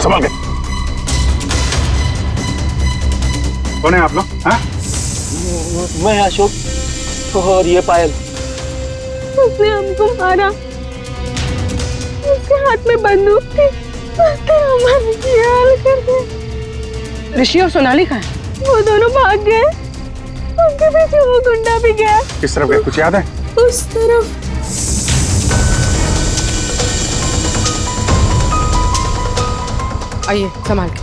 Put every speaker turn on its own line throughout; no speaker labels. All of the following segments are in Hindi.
संभाल के। कौन है आप लोग? हाँ?
मैं अशोक और ये पायल।
उसने हमको मारा, उसके हाथ में बंदूक थी, उसने हमारे ये हाल कर दिया।
ऋषि और सोनाली कहाँ है?
वो दोनों भाग गए, उनके पीछे वो गुंडा भी गया।
किस तरफ गए, कुछ याद है?
उस तरफ।
आइए संभाल के।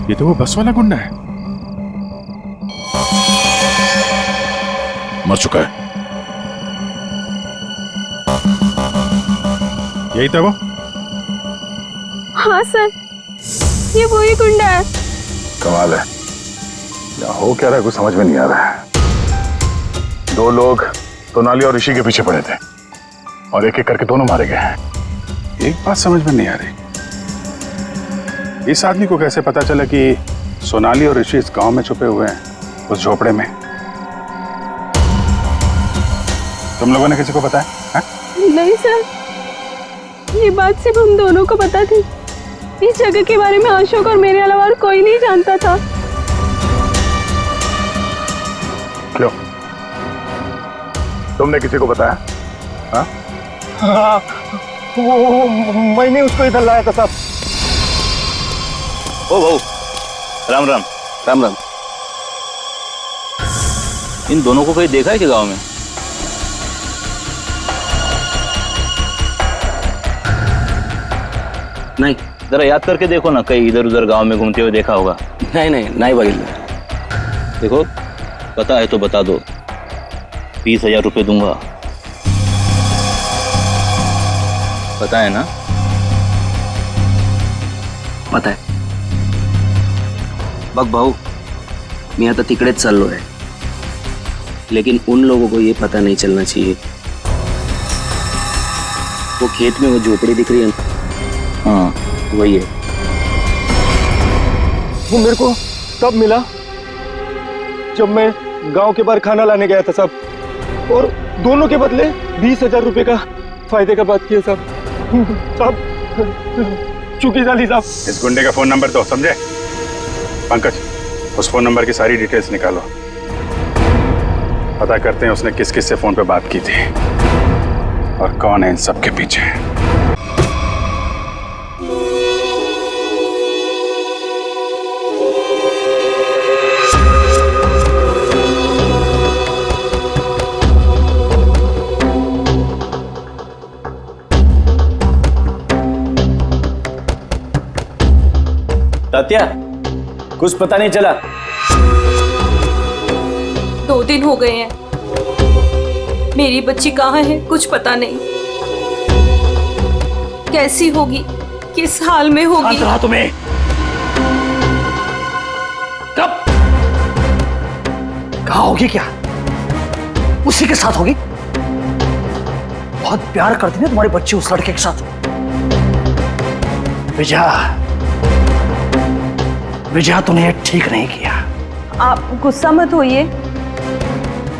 ये तो वो बस वाला गुंडा है। मर चुका है। यही था वो?
हाँ सर, ये वही गुंडा है।
कमाल है, क्या हो क्या रहा है कुछ समझ में नहीं आ रहा है। दो लोग सोनाली और ऋषि के पीछे पड़े थे और एक एक करके दोनों मारे गए हैं। एक बात समझ में नहीं आ रही, इस आदमी को कैसे पता चला कि सोनाली और ऋषि इस गांव में छुपे हुए हैं, उस झोपड़े में? तुम लोगों ने किसी को बताया? हाँ?
नहीं सर, ये बात सिर्फ हम दोनों को पता थी। इस जगह के बारे में अशोक और मेरे अलावा और कोई नहीं जानता था।
क्यों, तुमने किसी को बताया? हाँ?
हाँ, वो मैंने उसको इधर लाया था साहब।
ओ भाऊ, राम राम।
राम राम।
इन दोनों को कहीं देखा है कि गांव में?
नहीं।
जरा याद करके देखो ना, कहीं इधर उधर गांव में घूमते हुए देखा होगा।
नहीं भाई।
देखो, पता है तो बता दो, 20,000 रुपये दूंगा। पता है ना?
पता आहे बघ भाऊ, मी आता तिकडेच चाललो आहे, लेकिन उन लोगों को ये पता नहीं चलना चाहिए। वो खेत में वो झोपड़ी दिख रही है ना,
हाँ
वही है।
वो मेरे को तब मिला जब मैं गांव के बाहर खाना लाने गया था साहब, और दोनों के बदले 20,000 रुपए का फायदे का बात किया साहब। चुकी जाली साहब।
इस गुंडे का फोन नंबर दो, समझे? पंकज, उस फोन नंबर की सारी डिटेल्स निकालो, पता करते हैं उसने किस किस से फोन पे बात की थी और कौन है इन सब के पीछे।
तात्या, कुछ पता नहीं चला?
2 दिन हो गए हैं, मेरी बच्ची कहाँ है कुछ पता नहीं। कैसी होगी, किस हाल में होगी?
रहा तुम्हें कब, कहाँ होगी? क्या उसी के साथ होगी? बहुत प्यार करती है तुम्हारी बच्ची उस लड़के के साथ। विजया तूने ठीक नहीं किया।
आप गुस्सा मत होइए,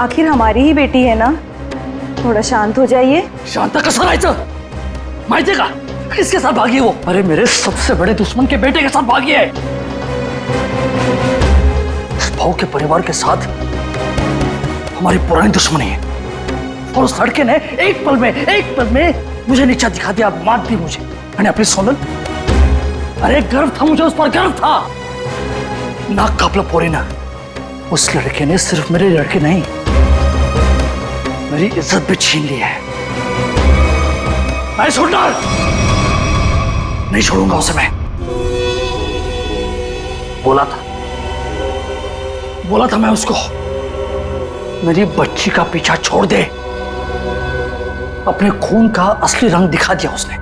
आखिर हमारी ही बेटी है ना, थोड़ा शांत हो जाइए।
शांता कसं राहायचं माहितीये का? किसके साथ भागी वो? अरे मेरे सबसे बड़े दुश्मन के बेटे के साथ भागी है। उस भाव के परिवार के साथ हमारी पुरानी दुश्मनी है, और उस लड़के ने एक पल में मुझे नीचा दिखा दिया, मार दी मुझे। मैंने अपनी सोनल, अरे गर्व था मुझे, उस पर गर्व था। नाक कापला पोरी ना, उस लड़के ने सिर्फ मेरे लड़के नहीं, मेरी इज्जत भी छीन ली है। मैं छोड़ना नहीं छोड़ूंगा उसे। मैं बोला था मैं उसको, मेरी बच्ची का पीछा छोड़ दे। अपने खून का असली रंग दिखा दिया उसने,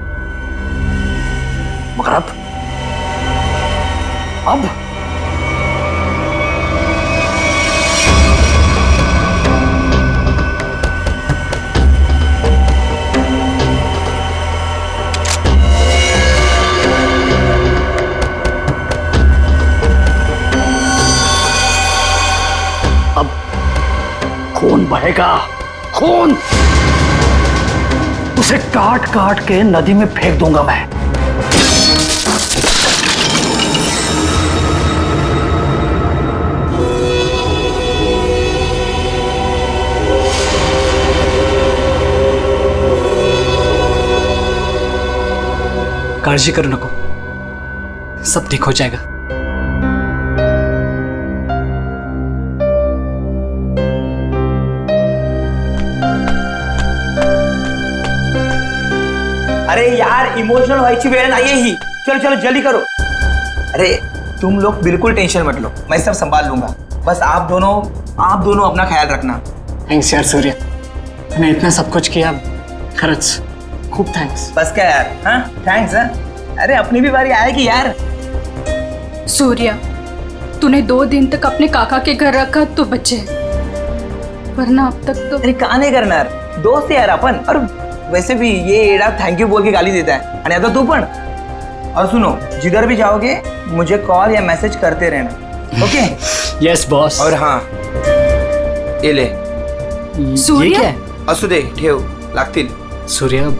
मगर अब खून बहेगा, खून। उसे काट काट के नदी में फेंक दूंगा मैं।
काळजी करू नको, सब ठीक हो जाएगा।
अरे यार इमोशनल व्हायची वेळ नाहीये ही। चलो चलो जल्दी करो। अरे तुम लोग बिल्कुल टेंशन मत लो, मैं सब संभाल लूंगा। बस आप दोनों अपना ख्याल रखना।
थँक्स यार सूर्य, तूने इतना सब कुछ किया, खरंच खूप थँक्स।
बस क्या यार, हाँ थैंक्स। हाँ अरे अपनी भी बारी आएगी यार।
सूर्या, तूने 2 दिन तक अपने काका के घर रखा तो बचे, वरना अब तक तो।
अरे का नाही करणार, दोस्त यार अपन। और वैसे भी ये एडा थैंक यू बोल के गाली देता है, और आता तू पण। और सुनो, जिधर भी जाओगे मुझे कॉल या मैसेज करते रहना, ओके?
Yes boss.
और हाँ ये ले,
सूर्य?
ये क्या है?
असू दे, ठेव, लागतील।
सूर्य,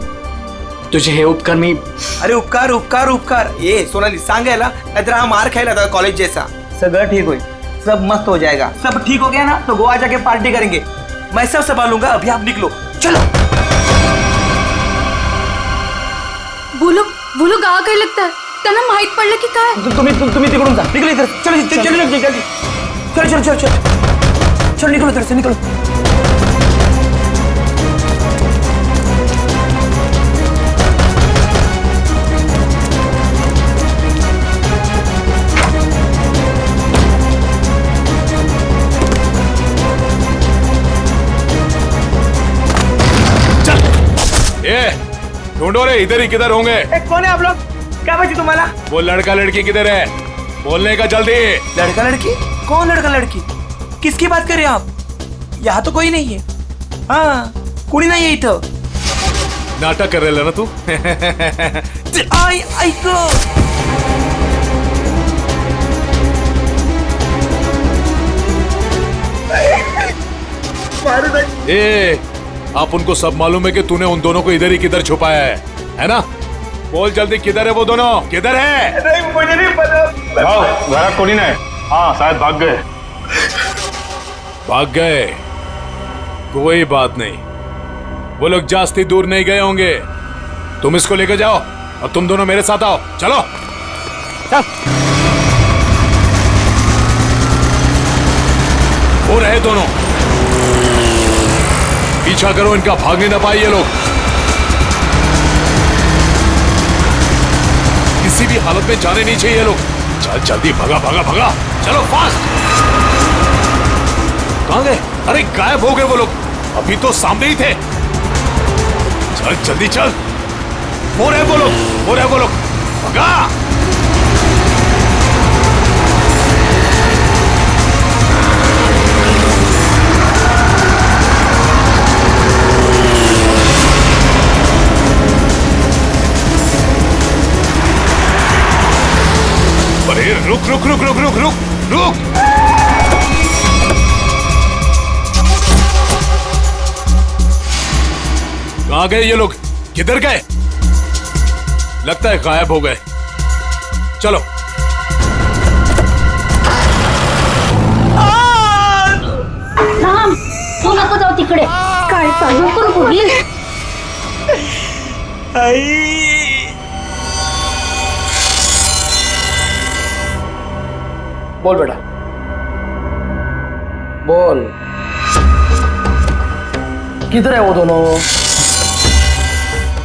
तुझे हे उपकार मी।
अरे उपकार उपकार उपकार, ये सोनाली सांगायला, नाहीतर हा मार खायला था कॉलेज जैसा। सगळं ठीक होईल, सब मस्त हो जाएगा। सब ठीक हो गया ना तो गोवा जाके पार्टी करेंगे, मैं सब संभालूंगा। अभी आप निकलो, चलो।
बोलो गावाकडे लगता है, त्यांना माहित पडलं की काय?
तुम्ही तिकडून जा, निकलो इधर। चलो चलो चलो चलो चलो चलो चलो चलो निकलो इधर से, निकलो।
ढूंढो रे, इधर ही किधर होंगे।
कौन है आप लोग? क्या बची तुम्हारा?
वो लड़का लड़की किधर है, बोलने का जल्दी।
लड़का लड़की? कौन लड़का लड़की? किसकी बात कर रहे हो आप? यहाँ तो कोई नहीं है। हाँ कुणी नहीं है इथं।
नाटक कर रहे ना तू।
ऐक,
ए, आप उनको सब मालूम है कि तूने उन दोनों को इधर ही किधर छुपाया है ना? बोल जल्दी, किधर है वो दोनों, किधर है?
नहीं मुझे नहीं पता।
घरात कोणी नाही। हाँ शायद भाग गए।
भाग गए, कोई बात नहीं, वो लोग जास्ती दूर नहीं गए होंगे। तुम इसको लेकर जाओ और तुम दोनों मेरे साथ आओ, चलो। चल। वो रहे दोनों, पीछा करो इनका, भागने ना पाए ये लोग। किसी भी हालत में जाने नहीं चाहिए ये लोग। चल जल्दी, भगा भगा भगा, चलो फास्ट। कहां गए? अरे गायब हो गए वो लोग, अभी तो सामने ही थे। चल जल्दी चल, वो रहे वो लोग, वो रहे वो लोग, भगा। अरे रुक रुक रुक रुक रुक रुक रुक। कहां गए ये लोग, किधर गए? लगता है गायब हो गए। चलो।
राम, तू नको जाऊ तिकडे। काय चालू नको प्लीज।
बोल बेटा, बोल, किधर है वो दोनों?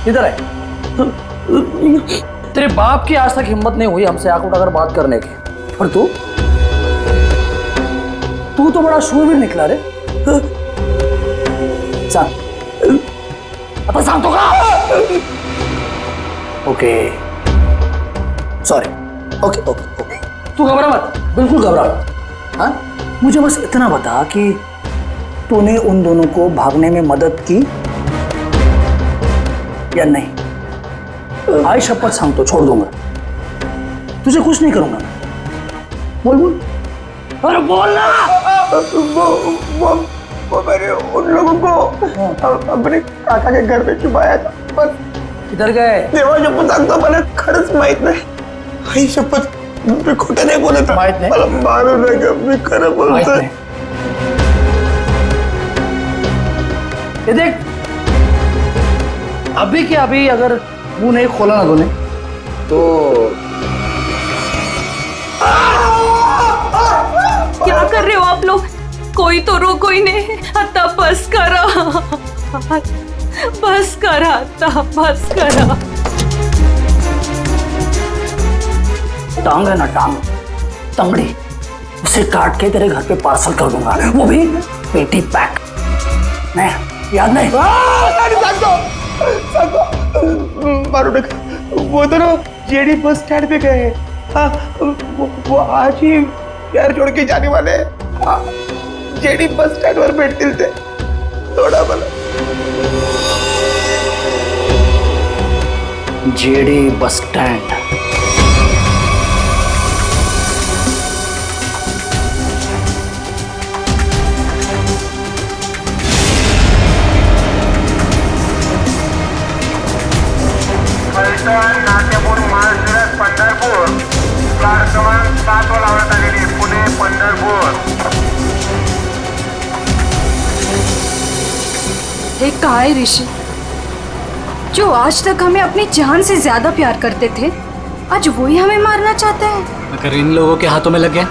किधर है? तेरे बाप की आज तक हिम्मत नहीं हुई हमसे आंख उठाकर बात करने की, और तू तो बड़ा शूरवीर निकला रे। सांग, आता सांगतो का? Okay sorry, okay okay okay, तू घबरा मत, बिल्कुल घबरा मत। हाँ, मुझे बस इतना बता कि तूने उन दोनों को भागने में मदद की या नहीं? आई शपथ सांगतो, छोड़ दूंगा, तुझे कुछ नहीं करूंगा। बोल बोल, अरे बोल ना।
वो मैंने उन लोगों को अपने काका के घर में छुपाया था, पर
किधर गए?
देवा शपथ सांगतो मला खरंच माहित नाही. आई शपथ मी खोटं नाही बोलत.
माहित नाही?
मला मारू नका, मी खरं
माहित
बोलतोय.
नहीं. ये देख, अभी के अभी अगर मुंह नहीं खोला ना तूने तो
क्या कर रहे हो आप लोग? कोई तो रोको ही नहीं. आता बस करा, बस करा, आता बस करा.
टांग है ना, टांग तंगड़ी, उसे काट के तेरे घर पे पार्सल कर दूंगा, वो भी पेटी पैक. नहीं याद नहीं?
मारू नका. वो दोनों जेडी बस स्टैंड पे गए. हाँ, वो आज ही शहर छोड़ के जाने वाले हैं. हाँ, जेडी बस स्टैंड वर भेटतील ते. थोडा मला
जेडी बस स्टैंड.
नाट्यपूर महाशिरस पंढरपूर कार क्रमांक 7 वर लावण्यात आलेली पुणे पंढरपूर.
हे काय ऋषि, जो आज तक हमें अपनी जान से ज्यादा प्यार करते थे, आज वही हमें मारना चाहते हैं.
अगर इन लोगों के हाथों में लग गए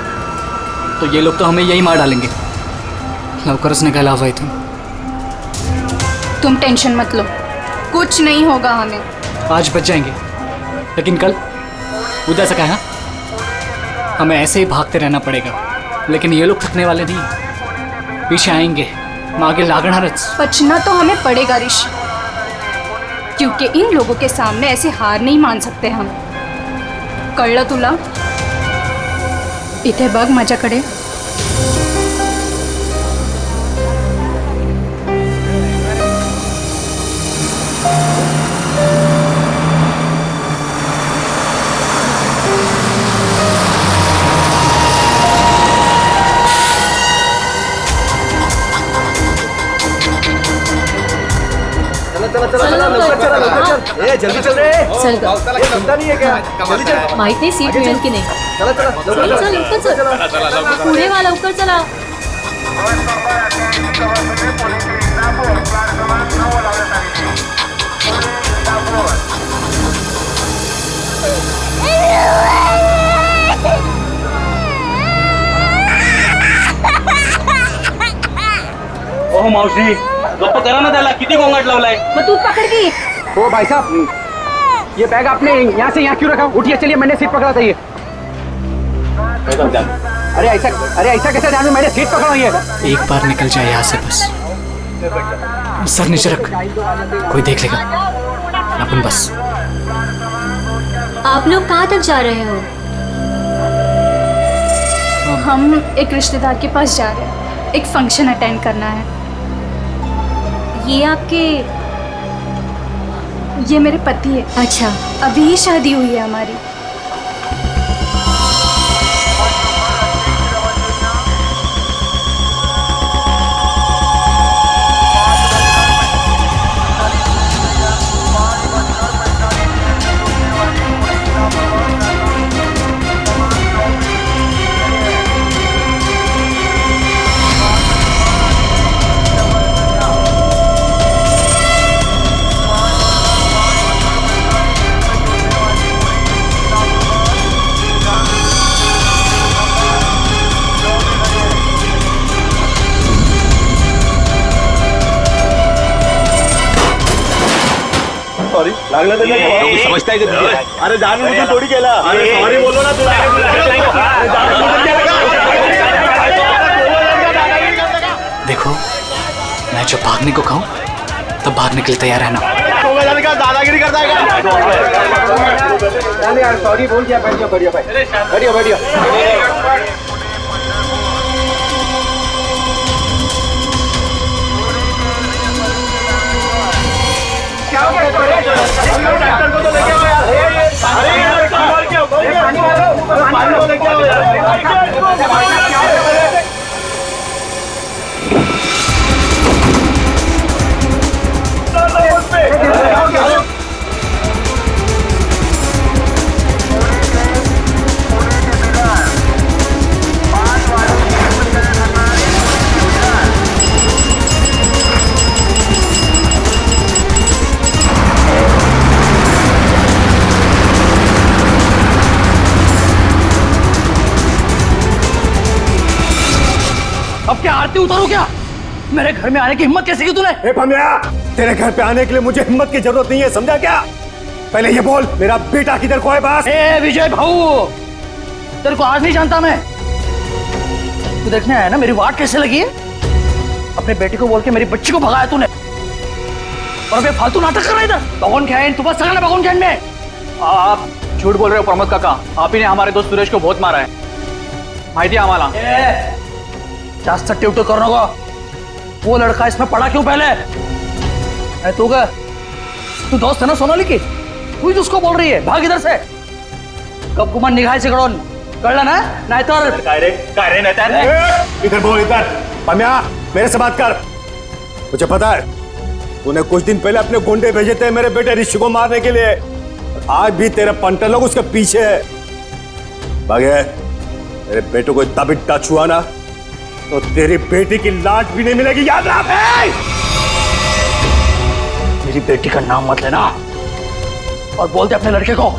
तो ये लोग तो हमें यही मार डालेंगे. लवकरच निकाला हुआ तुम.
तुम टेंशन मत लो, कुछ नहीं होगा हमें.
आज बच जाएंगे, लेकिन कल उधर से कहा हमें ऐसे ही भागते रहना पड़ेगा. लेकिन ये लोग थकने वाले नहीं, पीछे आएंगे, मागे लागणारच.
बचना तो हमें पड़ेगा ऋषि, क्योंकि इन लोगों के सामने ऐसे हार नहीं मान सकते हम. कळलं तुला? इथे बघ माझ्याकडे.
जल्दी चल रे.
चल ग.
चिंता नहीं है क्या? जल्दी चल.
माहित नाही सीट मिळेल की नाही.
चला चला लवकर
चल लवकर चल. पुढे वा, लवकर चला.
ओह मावशी, गप्प करा ना त्याला. किती गोंगाट लावलाय.
मग तू पकड़ की.
ओ भाई साहब, ये बैग आपने यहाँ से यहाँ क्यों रखा? उठिए, चलिए, मैंने सीट पकड़ा था ये. अरे ऐसा कैसे ध्यान में? मैंने सीट पकड़ा हुई है.
एक बार निकल जाए यहाँ से बस. सर नीचे रख, कोई देख लेगा. अपन बस.
आप लोग कहाँ तक जा रहे हो? हम एक रिश्तेदार के पास जा रहे हैं. एक फंक्शन अटेंड करना है. ये मेरे पति है. अच्छा. अभी ही शादी हुई है हमारी.
सॉरी लागलं तर
तुम्ही समजताय का तुझे?
अरे जाणून थोडी केला. अरे सॉरी बोलो ना तुला.
देखो, मैं जब भागने को कहूँ तब भागने के लिए तैयार रहना.
दादागिरी करता है यार. सॉरी बोल दिया. बैठ जाओ, बढ़िया भाई, बढ़िया बढ़िया.
मेरे घर में आने की हिम्मत कैसे की तूने?
ए पमिया, तेरे घर पे आने के लिए मुझे हिम्मत की जरूरत नहीं है, समझा क्या? पहले ये बोल, मेरा बेटा किधर को है बस?
ए विजय भाऊ, तेरे को आज नहीं जानता मैं। तू देखने आया ना मेरी वाट कैसे लगी है? अपने बेटे को बोल के मेरी बच्ची को भगाया तूने, और अबे फालतू नाटक कर रहा है इधर। भगवान क्या है तू, बस सगळं भगवान क्या में?
आप झूठ बोल रहे हो प्रमोद काका, आप ही ने हमारे दोस्त सुरेश को बहुत मारा है, माहिती है आम्हाला।
जास्त टिवटो कर नको। वो लड़का इसमें पड़ा क्यों पहले? तू का तू दोस्त है ना सोनाली की, तू ही उसको बोल रही है भाग इधर से। कब गुमान निघायचे कडून, कळलं ना? नाहीतर
काय रे नाहीतर
इधर बोल, इधर। पमिया, मेरे से बात कर। मुझे पता है तूने कुछ दिन पहले अपने गुंडे भेजे थे मेरे बेटे ऋषि को मारने के लिए, आज भी तेरे पंटर लोग उसके पीछे है। भागे, मेरे बेटे को इतना भी टच हुआ ना तो तेरी बेटी की लाश भी नहीं मिलेगी, याद रख।
मेरी बेटी का नाम मत लेना, और बोल दे अपने लड़के को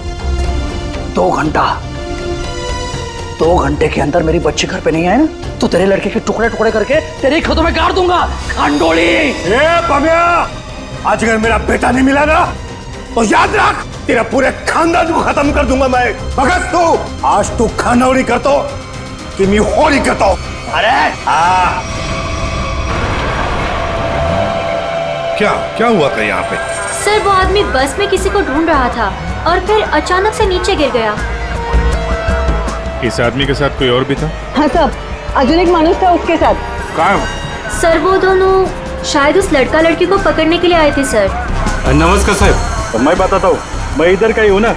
2 घंटे के अंदर मेरी बच्ची घर पे नहीं आए ना तो तेरे लड़के के टुकड़े टुकड़े करके तेरे खेतों में गाड़ दूंगा, खांडोली।
ए पमिया, आज अगर मेरा बेटा नहीं मिला ना तो याद रख तेरा पूरे खानदान को खत्म कर दूंगा मैं। भगत तू आज तू खानौड़ी करतो कि मैं होरी करतो।
अरे
क्या हुआ था यहाँ पे?
सर वो आदमी बस में किसी को ढूंढ रहा था और फिर अचानक से नीचे गिर गया।
इस आदमी के साथ कोई और भी था?
हाँ साहब, अजून एक माणूस था उसके साथ।
कहाँ?
सर वो दोनों शायद उस लड़का लड़की को पकड़ने के लिए आए थे सर।
नमस्कार साहब, मैं बताता हूँ, मैं इधर का ही हूँ ना।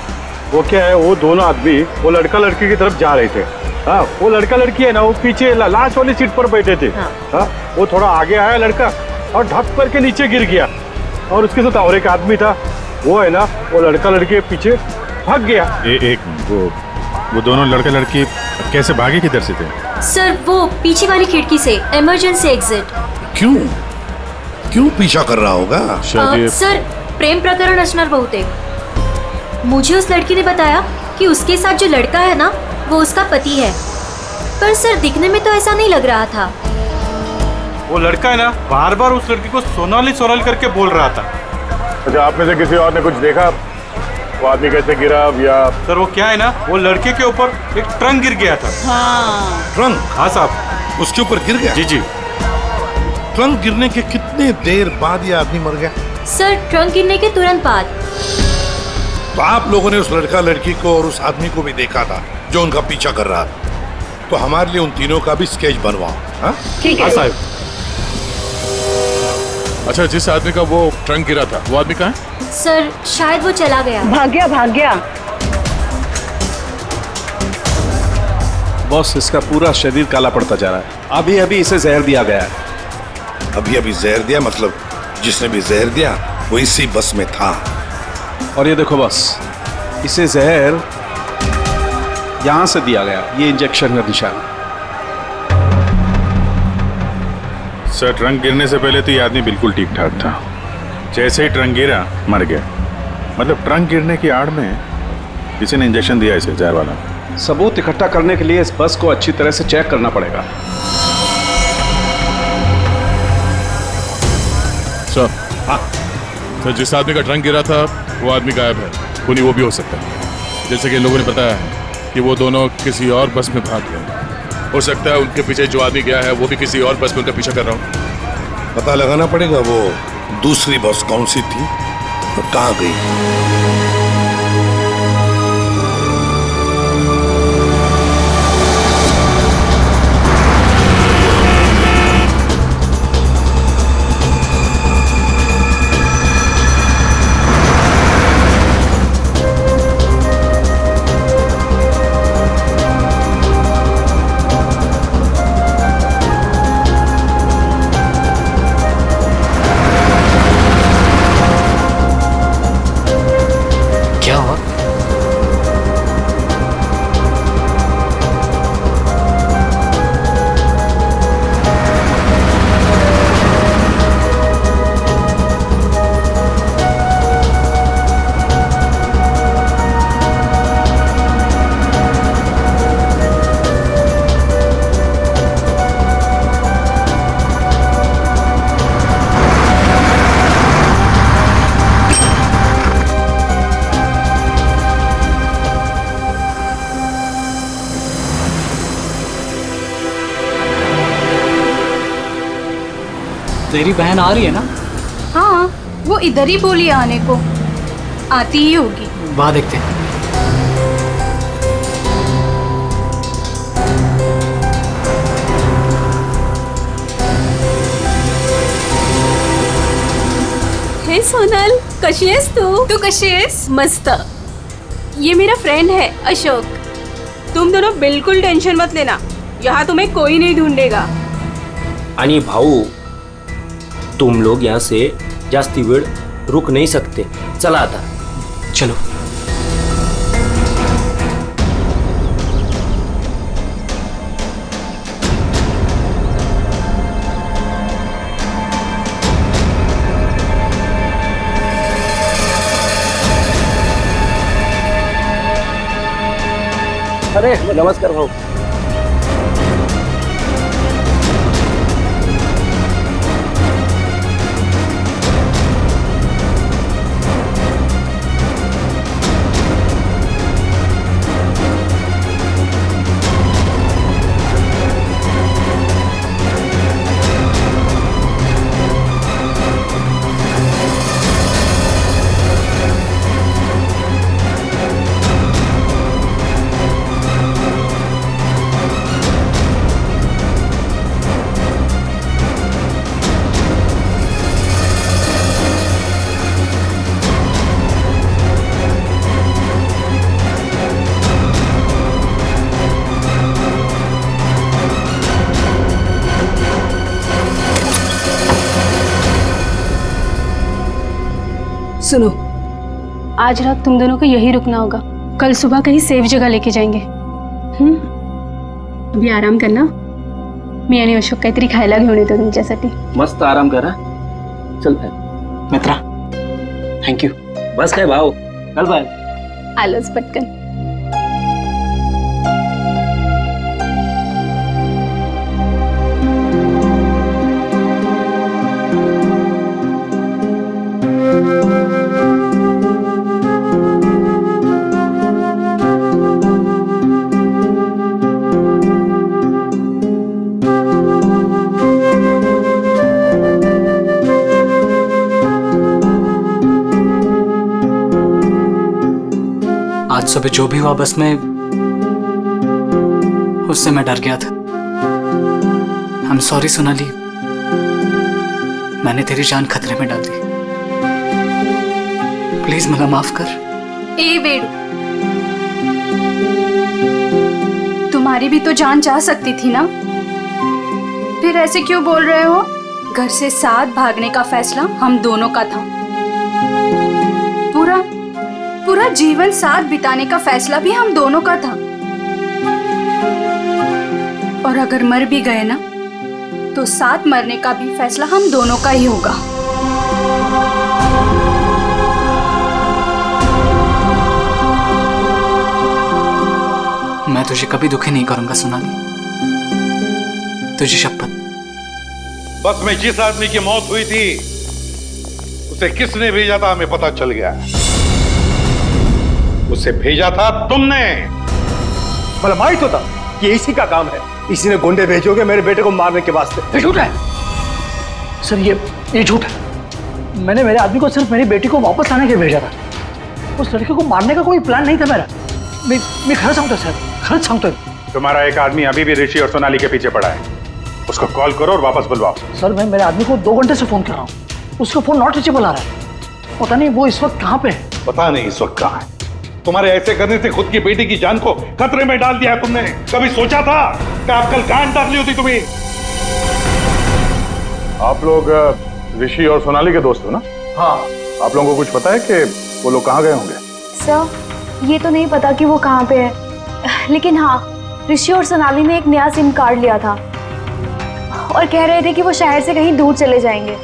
वो क्या है, वो दोनों आदमी वो लड़का लड़की की तरफ जा रहे थे। हाँ, वो लड़का लड़की है ना, वो पीछे लास्ट वाली सीट पर बैठे थे। हाँ, वो थोड़ा आगे आया लड़का और ढप करके नीचे गिर गया, और उसके साथ और एक आदमी था, वो है ना, वो लड़का लड़की के पीछे भाग गया।
वो दोनों लड़का लड़की कैसे भागे, किधर से थे?
सर वो पीछे वाली खिड़की से, इमरजेंसी एग्जिट।
क्यों पीछा कर रहा होगा?
सर प्रेम प्रकरण असणार बहुतेक। मुझे उस लड़की ने बताया कि उसके साथ जो लड़का है ना वो उसका पति है, पर सर दिखने में तो ऐसा नहीं लग रहा था।
वो लड़का है ना बार बार उस लड़की को सोनाली सोनाली करके बोल रहा था। अच्छा, आप में से किसी और ने कुछ देखा वो आदमी कैसे गिरा? या सर वो क्या है ना, वो लड़के के ऊपर एक ट्रंक गिर गया था।
ट्रंक?
हाँ साहब,
उसके ऊपर गिर गया?
जी।
ट्रंक गिरने के कितने देर बाद ये आदमी मर गया?
सर ट्रंक गिरने के तुरंत बाद।
तो आप लोगों ने उस लड़का लड़की को और उस आदमी को भी देखा था जो उनका पीछा कर रहा था, तो हमारे लिए उन तीनों का भी स्केच बनवाओ। हाँ
ठीक है।
अच्छा, जिस आदमी का वो ट्रंक गिरा था वो आदमी कहाँ है?
सर शायद वो चला गया।
भाग गया।
बॉस, इसका पूरा शरीर काला पड़ता जा रहा है। अभी इसे जहर दिया गया है।
अभी जहर दिया? मतलब जिसने भी जहर दिया वो इसी बस में था।
और ये देखो बॉस, इसे जहर यहां से दिया गया, ये इंजेक्शन का निशान।
सर, ट्रंक गिरने से पहले तो ये आदमी बिल्कुल ठीक ठाक था, जैसे ही ट्रंक गिरा मर गया। मतलब ट्रंक गिरने की आड़ में किसी ने इंजेक्शन दिया इसे, जहर वाला।
सबूत इकट्ठा करने के लिए इस बस को अच्छी तरह से चेक करना पड़ेगा।
सर, हाँ सर, जिस आदमी का ट्रंक गिरा था वो आदमी गायब है, खूनी वो भी हो सकता है। जैसे कि लोगों ने बताया कि वो दोनों किसी और बस में भाग गए। हो सकता है उनके पीछे जो आदमी गया है वो भी किसी और बस में उनका पीछा कर रहा हो। पता लगाना पड़ेगा वो दूसरी बस कौन सी थी और कहाँ गई।
तेरी बहन आ रही है ना?
हाँ, वो इधर ही बोली आने को, आती ही होगी।
वाह, देखते हैं।
हे सोनल, कशी आहेस तू?
तू कशी आहेस?
मस्त। ये मेरा फ्रेंड है अशोक। तुम दोनों बिल्कुल टेंशन मत लेना, यहाँ तुम्हें कोई नहीं ढूंढेगा।
आणि भाऊ, तुम लोग यहाँ से जास्ती वेळ रुक नहीं सकते। चला आता।
चलो।
अरे नमस्कार भाऊ।
सुनो, आज रात तुम दोनों को यही रुकना होगा, कल सुबह कहीं सेफ जगह लेके जाएंगे। अभी आराम करना, मी आणि अशोक काहीतरी खायला घेऊन येतो तुमच्यासाठी।
मस्त आराम करा। चल बाय
मित्रा, थँक्यू।
बस काय भाऊ, चल बाय।
आलोच पटकन।
आज सुबह जो भी हुआ बस में, उससे मैं डर गया था। आई एम सॉरी सोनाली, मैंने तेरी जान खतरे में डाल दी। प्लीज मला माफ कर।
ए वेडू, तुम्हारी भी तो जान जा सकती थी ना, फिर ऐसे क्यों बोल रहे हो? घर से साथ भागने का फैसला हम दोनों का था, पूरा जीवन साथ बिताने का फैसला भी हम दोनों का था। और अगर मर भी गए ना, तो साथ मरने का भी फैसला हम दोनों का ही होगा।
मैं तुझे कभी दुखी नहीं करूंगा सोनाली, तुझे शपथ।
बस में जिस आदमी की मौत हुई थी उसे किसने भेजा था हमें पता चल गया। उसे भेजा था तुमने।
मला माहित होता कि इसी का काम है, इसी ने गुंडे भेजोगे मेरे बेटे को मारने के वास्ते।
ये झूठ है सर, ये झूठ है। मैंने मेरे आदमी को सिर्फ मेरी बेटी को वापस लाने के लिए भेजा था। उस लड़के को मारने का कोई प्लान नहीं था मेरा। मैं खरं सांगतो सर, खरंच सांगतोय।
तुम्हारा एक आदमी अभी भी ऋषि और सोनाली के पीछे पड़ा है, उसको कॉल करो और वापस बुलवाओ।
सर मैं मेरे आदमी को 2 घंटे से फोन कर रहा हूँ, उसका फोन नॉट रीचेबल आ रहा है। पता नहीं वो इस वक्त कहाँ पे है।
पता नहीं इस वक्त कहाँ है। तुम्हारे ऐसे करने से खुद की बेटी की जान को खतरे में डाल दिया है तुमने। कभी सोचा था कि आप कल गांड डाली होती तुम्हें? आप लोग ऋषि और सोनाली के दोस्त हो ना?
हाँ।
आप लोगों को कुछ पता है कि वो लोग कहाँ गए होंगे?
सर ये तो नहीं पता कि वो कहाँ पे है, लेकिन हाँ ऋषि और सोनाली ने एक नया सिम कार्ड लिया था और कह रहे थे कि वो शहर से कहीं दूर चले जाएंगे।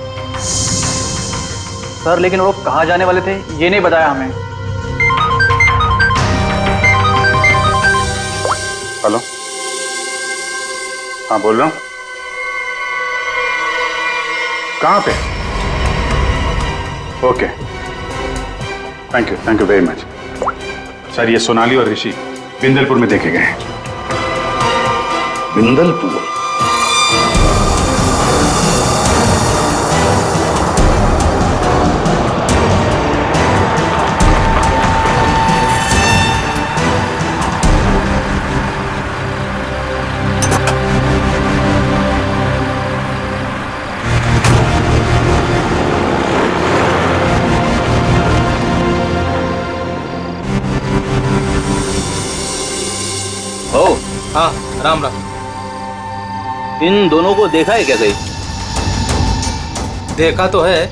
सर लेकिन वो कहाँ जाने वाले थे ये नहीं बताया हमें।
हेलो, हाँ बोल रहा हूँ। कहाँ पे? Okay, thank you very much. Sir ये सोनाली और ऋषि बिंदलपुर में देखे गए हैं। बिंदलपुर?
राम राम।
इन दोनों को देखा है क्या कहीं?
देखा तो है,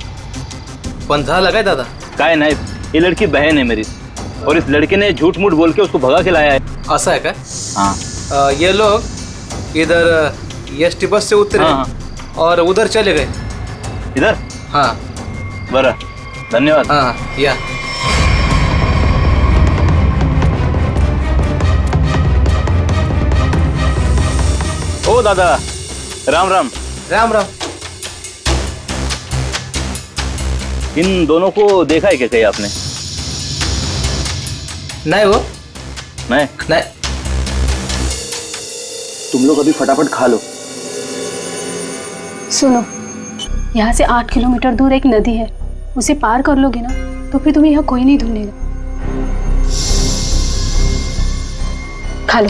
पंधा लगा है दादा।
काय नहीं, ये लड़की बहन है मेरी, और इस लड़के ने झूठ मूठ बोल के उसको भगा के लाया है।
ऐसा है क्या?
हाँ।
ये लोग इधर एसटी बस से उतरे और उधर चले गए।
इधर?
हाँ।
बरा, धन्यवाद।
हाँ या।
ओ दादा, राम राम।
राम राम।
इन दोनों को देखा है क्या कहीं आपने?
नहीं वो
नहीं
नहीं।
तुम लोग अभी फटाफट खा लो।
सुनो, यहाँ से 8 किलोमीटर दूर एक नदी है, उसे पार कर लोगे ना तो फिर तुम्हें यहाँ कोई नहीं ढूंढेगा। खा लो।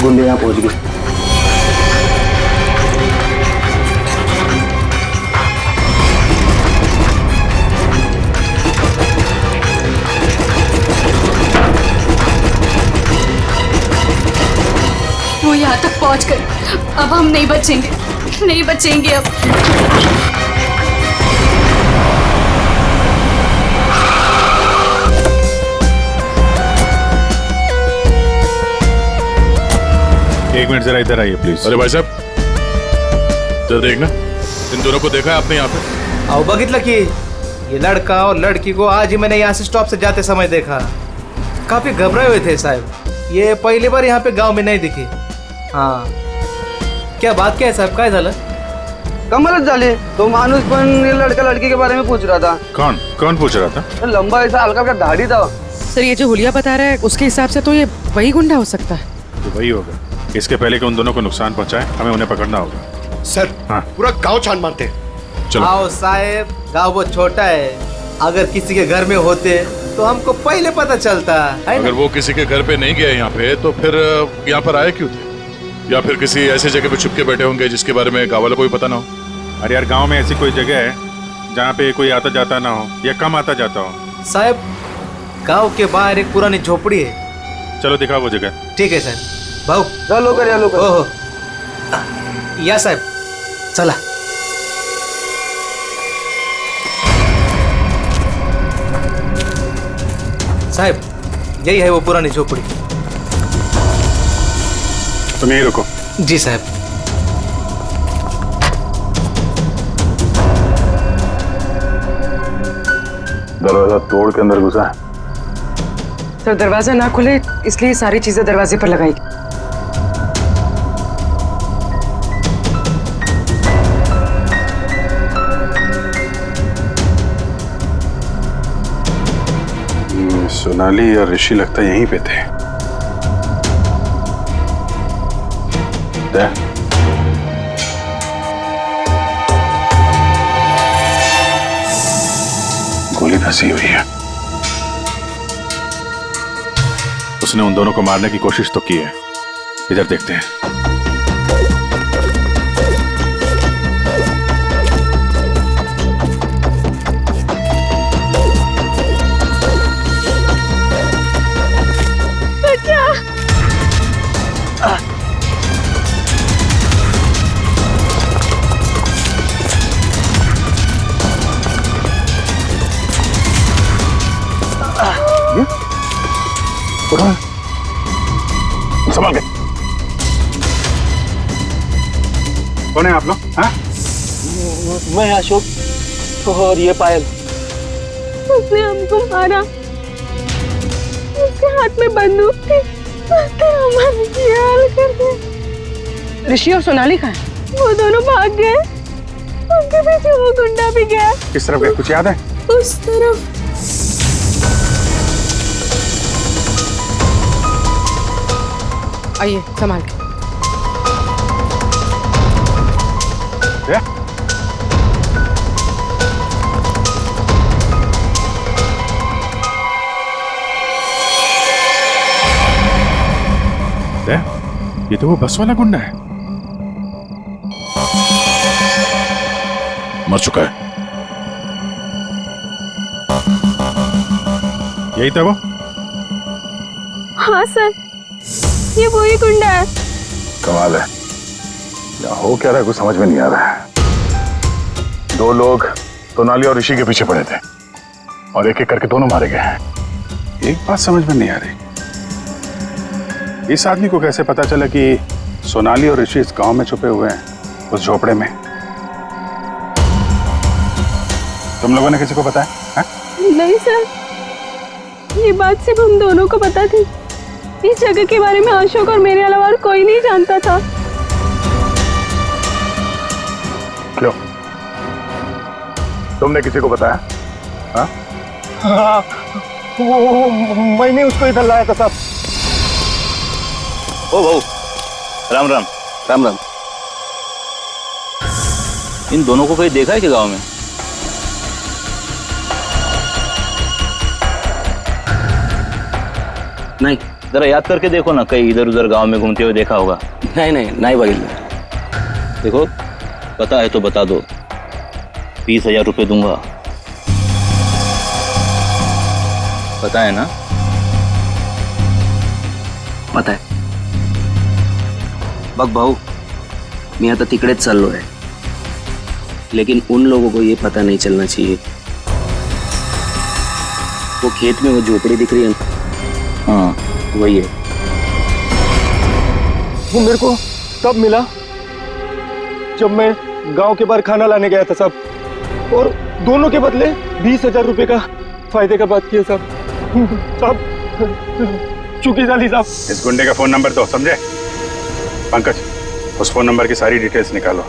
गुंडे यहाँ पहुंच गए।
वो यहाँ तक पहुँच गए, अब हम नहीं बचेंगे, नहीं बचेंगे अब।
एक मिनट जरा इधर आइए प्लीज।
अरे भाई साहब, जरा देखना, इन दोनों को देखा है आपने यहाँ पे?
आओ बगितला कि ये लड़का और लड़की को आज ही मैंने यहाँ से स्टॉप से जाते समय देखा। काफी घबराए हुए थे साहब, ये पहली बार यहाँ पे गांव में नहीं दिखी। हाँ, क्या बात क्या है साहब, काय झालं?
कमालच झाली, तो माणूस पण ये लड़का लड़की के बारे में पूछ रहा था।
कौन कौन पूछ रहा था?
लंबा ऐसा हल्का हल्का दाढ़ी था।
सर, ये जो हुलिया बता रहा है उसके हिसाब से तो ये वही गुंडा हो सकता है।
तो वही होगा। इसके पहले कि उन दोनों को नुकसान पहुंचाए, हमें उन्हें पकड़ना होगा।
सर,
हाँ,
पूरा गांव छान मारते हैं।
चलो।
आओ साहब, गांव बहुत छोटा है, अगर किसी के घर में होते तो हमको पहले पता चलता है।
अगर वो किसी के घर पे नहीं गए यहाँ पे, तो फिर यहाँ पर आए क्यों थे? या फिर किसी ऐसी जगह पे छुप के बैठे होंगे जिसके बारे में गाँव वालों को भी पता ना हो?
अरे यार, गांव में ऐसी कोई जगह है जहाँ पे कोई आता जाता ना हो या कम आता जाता हो?
साहब, गांव के बाहर एक पुरानी झोपड़ी है।
चलो दिखाओ वो जगह।
ठीक है सर। भाऊ
चलो कर या लोग।
ओहो, या साहब चला। साहब, यही है वो पुरानी झोपड़ी।
तुम यहीं रुको।
जी साहब।
दरवाजा तोड़ के अंदर घुसा।
सर, दरवाजा ना खुले इसलिए सारी चीजें दरवाजे पर लगाई।
सोनाली और ऋषि लगता यहीं पे थे। गोली धंसी हुई है। उसने उन दोनों को मारने की कोशिश तो की है। इधर देखते हैं। संभाल के। कौन है आप लोग? हाँ?
मैं अशोक और ये पायल।
उसने हमको मारा, उसके हाथ में बंदूक थी, उसने हमारे ये हाल कर दिया।
ऋषि और सोनाली कहाँ है?
वो दोनों भाग गए, उनके पीछे वो गुंडा भी गया।
किस तरफ गए, कुछ याद है?
उस तरफ।
आइए, संभाल के।
ये तो वो बस वाला गुंडा है। मर चुका है। यही था वो?
हाँ सर, ये वही गुंडा है।
कमाल है, यहाँ हो क्या रहा है कुछ समझ में नहीं आ रहा है। दो लोग सोनाली और ऋषि के पीछे पड़े थे और एक एक करके दोनों मारे गए। एक बात समझ में नहीं आ रही, इस आदमी को कैसे पता चला कि सोनाली और ऋषि इस गांव में छुपे हुए हैं, उस झोपड़े में? तुम लोगों ने किसी को बताया? हाँ?
नहीं सर, ये बात सिर्फ हम दोनों को पता थी। इस जगह के बारे में अशोक और मेरे अलावा और कोई नहीं जानता था।
क्यों? तुमने किसी को बताया? हाँ?
हाँ, वो मैंने उसको इधर लाया था साहब।
ओ भाऊ, राम राम।
राम राम।
इन दोनों को कहीं देखा है कि गांव में?
नहीं।
जरा याद करके देखो ना, कहीं इधर उधर गांव में घूमते हुए देखा होगा।
नहीं बघितलं।
देखो, पता है तो बता दो, 20,000 रुपये दूंगा। पता है ना?
पता आहे। बघ भाऊ, मी आता तिकडेच चाललो आहे, लेकिन उन लोगों को ये पता नहीं चलना चाहिए। वो खेत में वो झोपड़ी दिख रही है ना, हाँ वही है।
वो मेरे को तब मिला जब मैं गांव के बाहर खाना लाने गया था साहब, और दोनों के बदले 20,000 रुपए का फायदे का बात किया साहब। साहब चुकी जाली साहब।
इस गुंडे का फोन नंबर दो, समझे? पंकज, उस फोन नंबर की सारी डिटेल्स निकालो,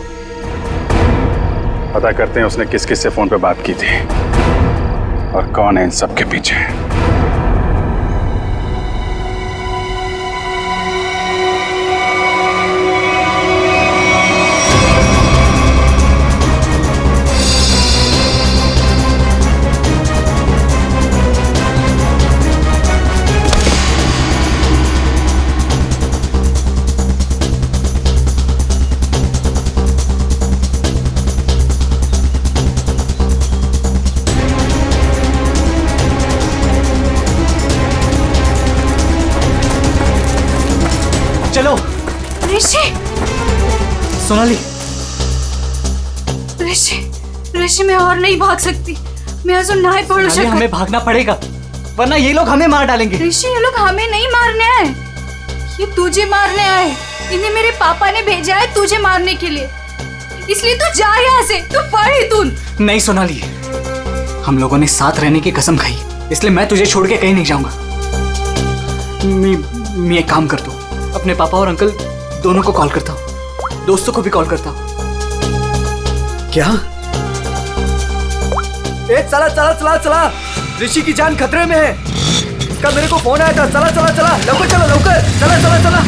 पता करते हैं उसने किस किस से फोन पे बात की थी और कौन है इन सब के पीछे।
चलो।
ऋषि,
सोनाली।
ऋषि मैं और नहीं भाग सकती, मैं अजून नहीं पडू शकत।
हमें भागना पड़ेगा, वरना ये लोग हमें मार डालेंगे।
ऋषि, ये लोग हमें नहीं मारने आए, ये तुझे मारने आए। इन्हें मेरे पापा ने भेजा है तुझे मारने के लिए, इसलिए तू जा यहाँ से, तू पढ़ इतून।
नहीं सोनाली, हम लोगों ने साथ रहने की कसम खाई, इसलिए मैं तुझे छोड़ के कहीं नहीं जाऊंगा। मैं एक काम करता हूँ, अपने पापा और अंकल दोनों को कॉल करता हूँ, दोस्तों को भी कॉल करता हूँ।
क्या? चला चला चला चला, ऋषि की जान खतरे में है। इसका मेरे को फोन आया था। चला चला चला, लवकर चलो, लवकर चला चला चला।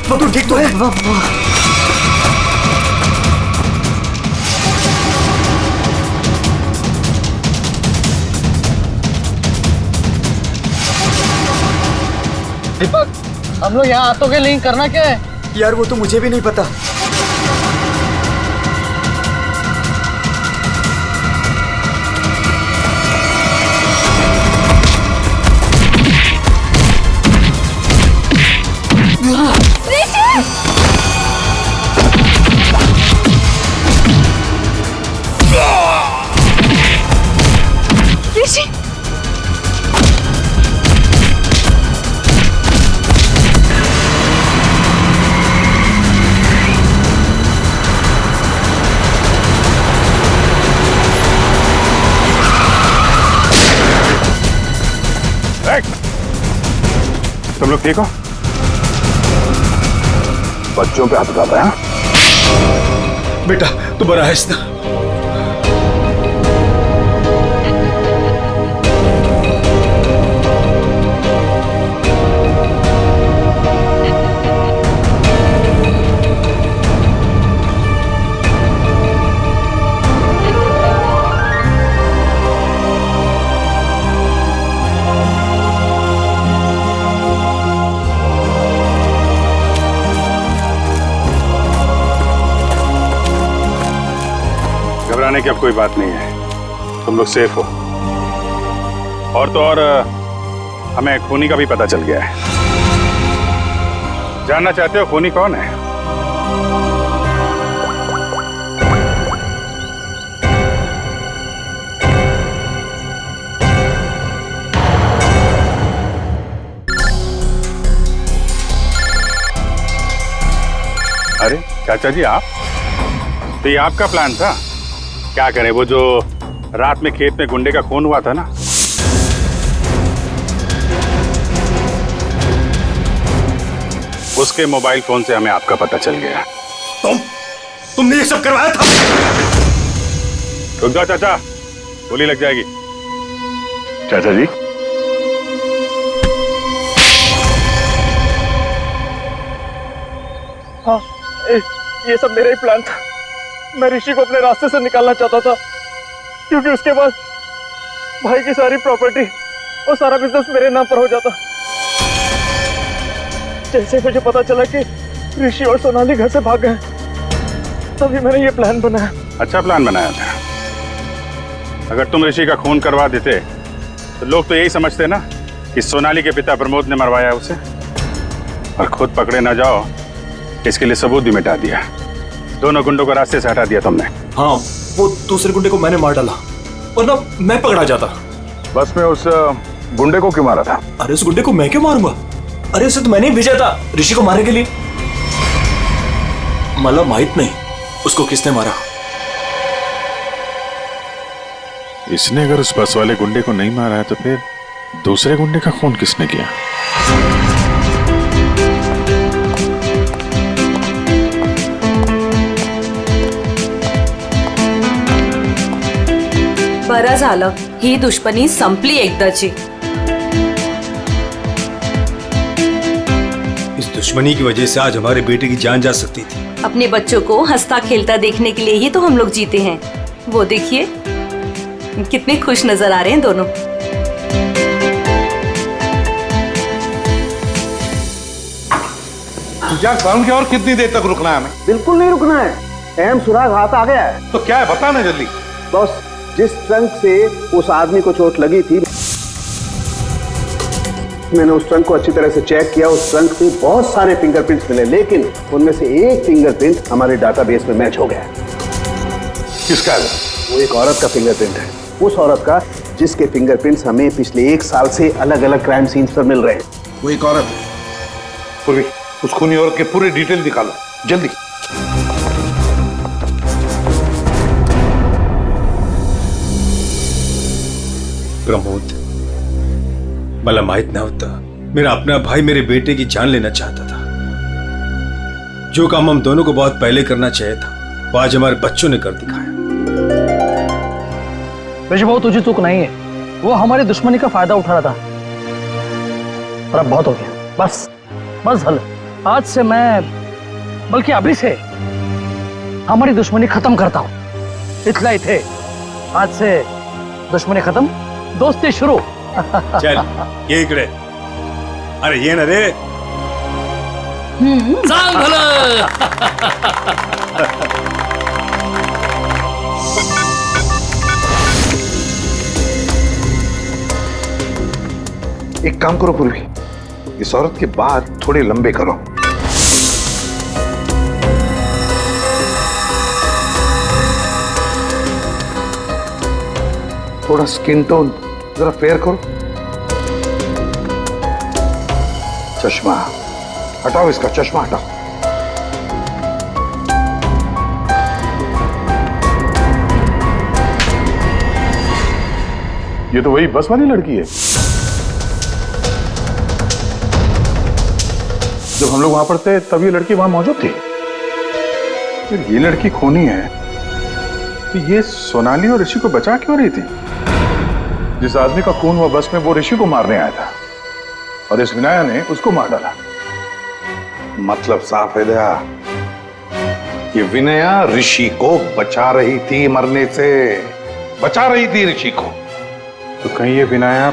तू ठीक तो है?
दीपक, हम लोग यहाँ आतों के लिए करना क्या है?
यार वो तो मुझे भी नहीं पता।
ऋषि,
लोग ठीक हो? बच्चों पे हाथ उठाता है?
बेटा तू बड़ा है ना?
घबराने की अब कोई बात नहीं है, तुम लोग सेफ हो। और तो और हमें खूनी का भी पता चल गया है। जानना चाहते हो खूनी कौन है? अरे चाचा जी आप, तो ये आपका प्लान था? क्या करें, वो जो रात में खेत में गुंडे का खून हुआ था ना, उसके मोबाइल फोन से हमें आपका पता चल गया।
तुमने ये सब करवाया था?
रुक जाओ चाचा, गोली लग जाएगी। चाचा जी
हाँ, ये सब मेरा ही प्लान था। मैं ऋषि को अपने रास्ते से निकालना चाहता था, क्योंकि उसके बाद भाई की सारी प्रॉपर्टी और सारा बिजनेस मेरे नाम पर हो जाता। जैसे मुझे पता चला कि ऋषि और सोनाली घर से भाग गए, तभी मैंने ये प्लान बनाया।
अच्छा प्लान बनाया था। अगर तुम ऋषि का खून करवा देते तो लोग तो यही समझते ना कि सोनाली के पिता प्रमोद ने मरवाया उसे, और खुद पकड़े ना जाओ इसके लिए सबूत भी मिटा दिया। दोनों गुंडों को रास्ते से हटा दिया तुमने।
हाँ, वो दूसरे गुंडे को मैंने मार डाला, वरना मैं पकड़ा जाता।
बस में उस गुंडे को क्यों मारा था?
अरे उस गुंडे को मैं क्यों मारूंगा? अरे उसे तो मैंने ही भेजा था ऋषि को मारने के लिए। मतलब माहित नहीं उसको किसने मारा।
इसने अगर उस बस वाले गुंडे को नहीं मारा है तो फिर दूसरे गुंडे का खून किसने किया?
बरं झालं, ही दुश्मनी संपली एकदाची।
इस दुश्मनी की वजह से आज हमारे बेटे की जान जा सकती थी।
अपने बच्चों को हंसता खेलता देखने के लिए ही तो हम लोग जीते हैं। वो देखिए कितने खुश नजर आ रहे हैं दोनों।
काम की और कितनी देर तक रुकना है हमें?
बिल्कुल नहीं रुकना है, अहम सुराग हाथ आ गया है।
तो क्या है बता ना जल्दी।
बॉस, जिस ट्रंक से उस आदमी को चोट लगी थी, मैंने उस ट्रंक को अच्छी तरह से चेक किया। उस ट्रंक से बहुत सारे फिंगरप्रिंट्स मिले, लेकिन उनमें से एक फिंगरप्रिंट हमारे डाटाबेस में मैच हो गया।
किसका है?
वो एक औरत का फिंगरप्रिंट है, उस औरत का जिसके फिंगरप्रिंट्स हमें पिछले 1 साल से अलग अलग क्राइम सीन्स पर मिल रहे हैं।
वो एक औरत है। पूर्वी, उस खूनी औरत के पूरे डिटेल निकालो जल्दी।
प्रमोद, मला माहित नव्हता मेरा अपना भाई मेरे बेटे की जान लेना चाहता था। जो काम हम दोनों को बहुत पहले करना चाहिए था, वो आज हमारे बच्चों ने कर दिखाया।
ऋषि भाऊ, तुझे चूक नहीं है, वो हमारी दुश्मनी का फायदा उठा रहा था। पर अब बहुत हो गया, बस बस हल। आज से मैं, बल्कि अभी से हमारी दुश्मनी खत्म करता हूं। इतना ही थे, आज से दुश्मनी खत्म, दोस्ती शुरू।
चल ये इकडे, अरे ये ना रे।
एक काम करो पूर्वी, इस औरत के बाल थोड़े लंबे करो। थोड़ा स्किन टोन जरा फेयर करो। चश्मा हटाओ, इसका चश्मा हटाओ।
ये तो वही बस वाली लड़की है। जब हम लोग वहां पर थे तब ये लड़की वहां मौजूद थी। फिर ये लड़की खूनी है तो ये सोनाली और ऋषि को बचा क्यों रही थी? जिस आदमी का खून हुआ बस में वो ऋषि को मारने आया था और इस विनाया ने उसको मार डाला।
मतलब साफ है दया, ये विनया ऋषि को बचा रही थी, मरने से बचा रही थी ऋषि को।
तो कहीं ये विनाया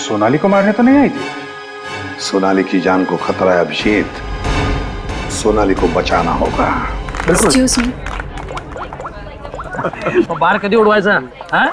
सोनाली को मारने तो नहीं आई थी?
सोनाली की जान को खतरा है अभिषेक, सोनाली को बचाना होगा।
एक्सक्यूज मी,
बाहर कधी उडवायचा? हाँ?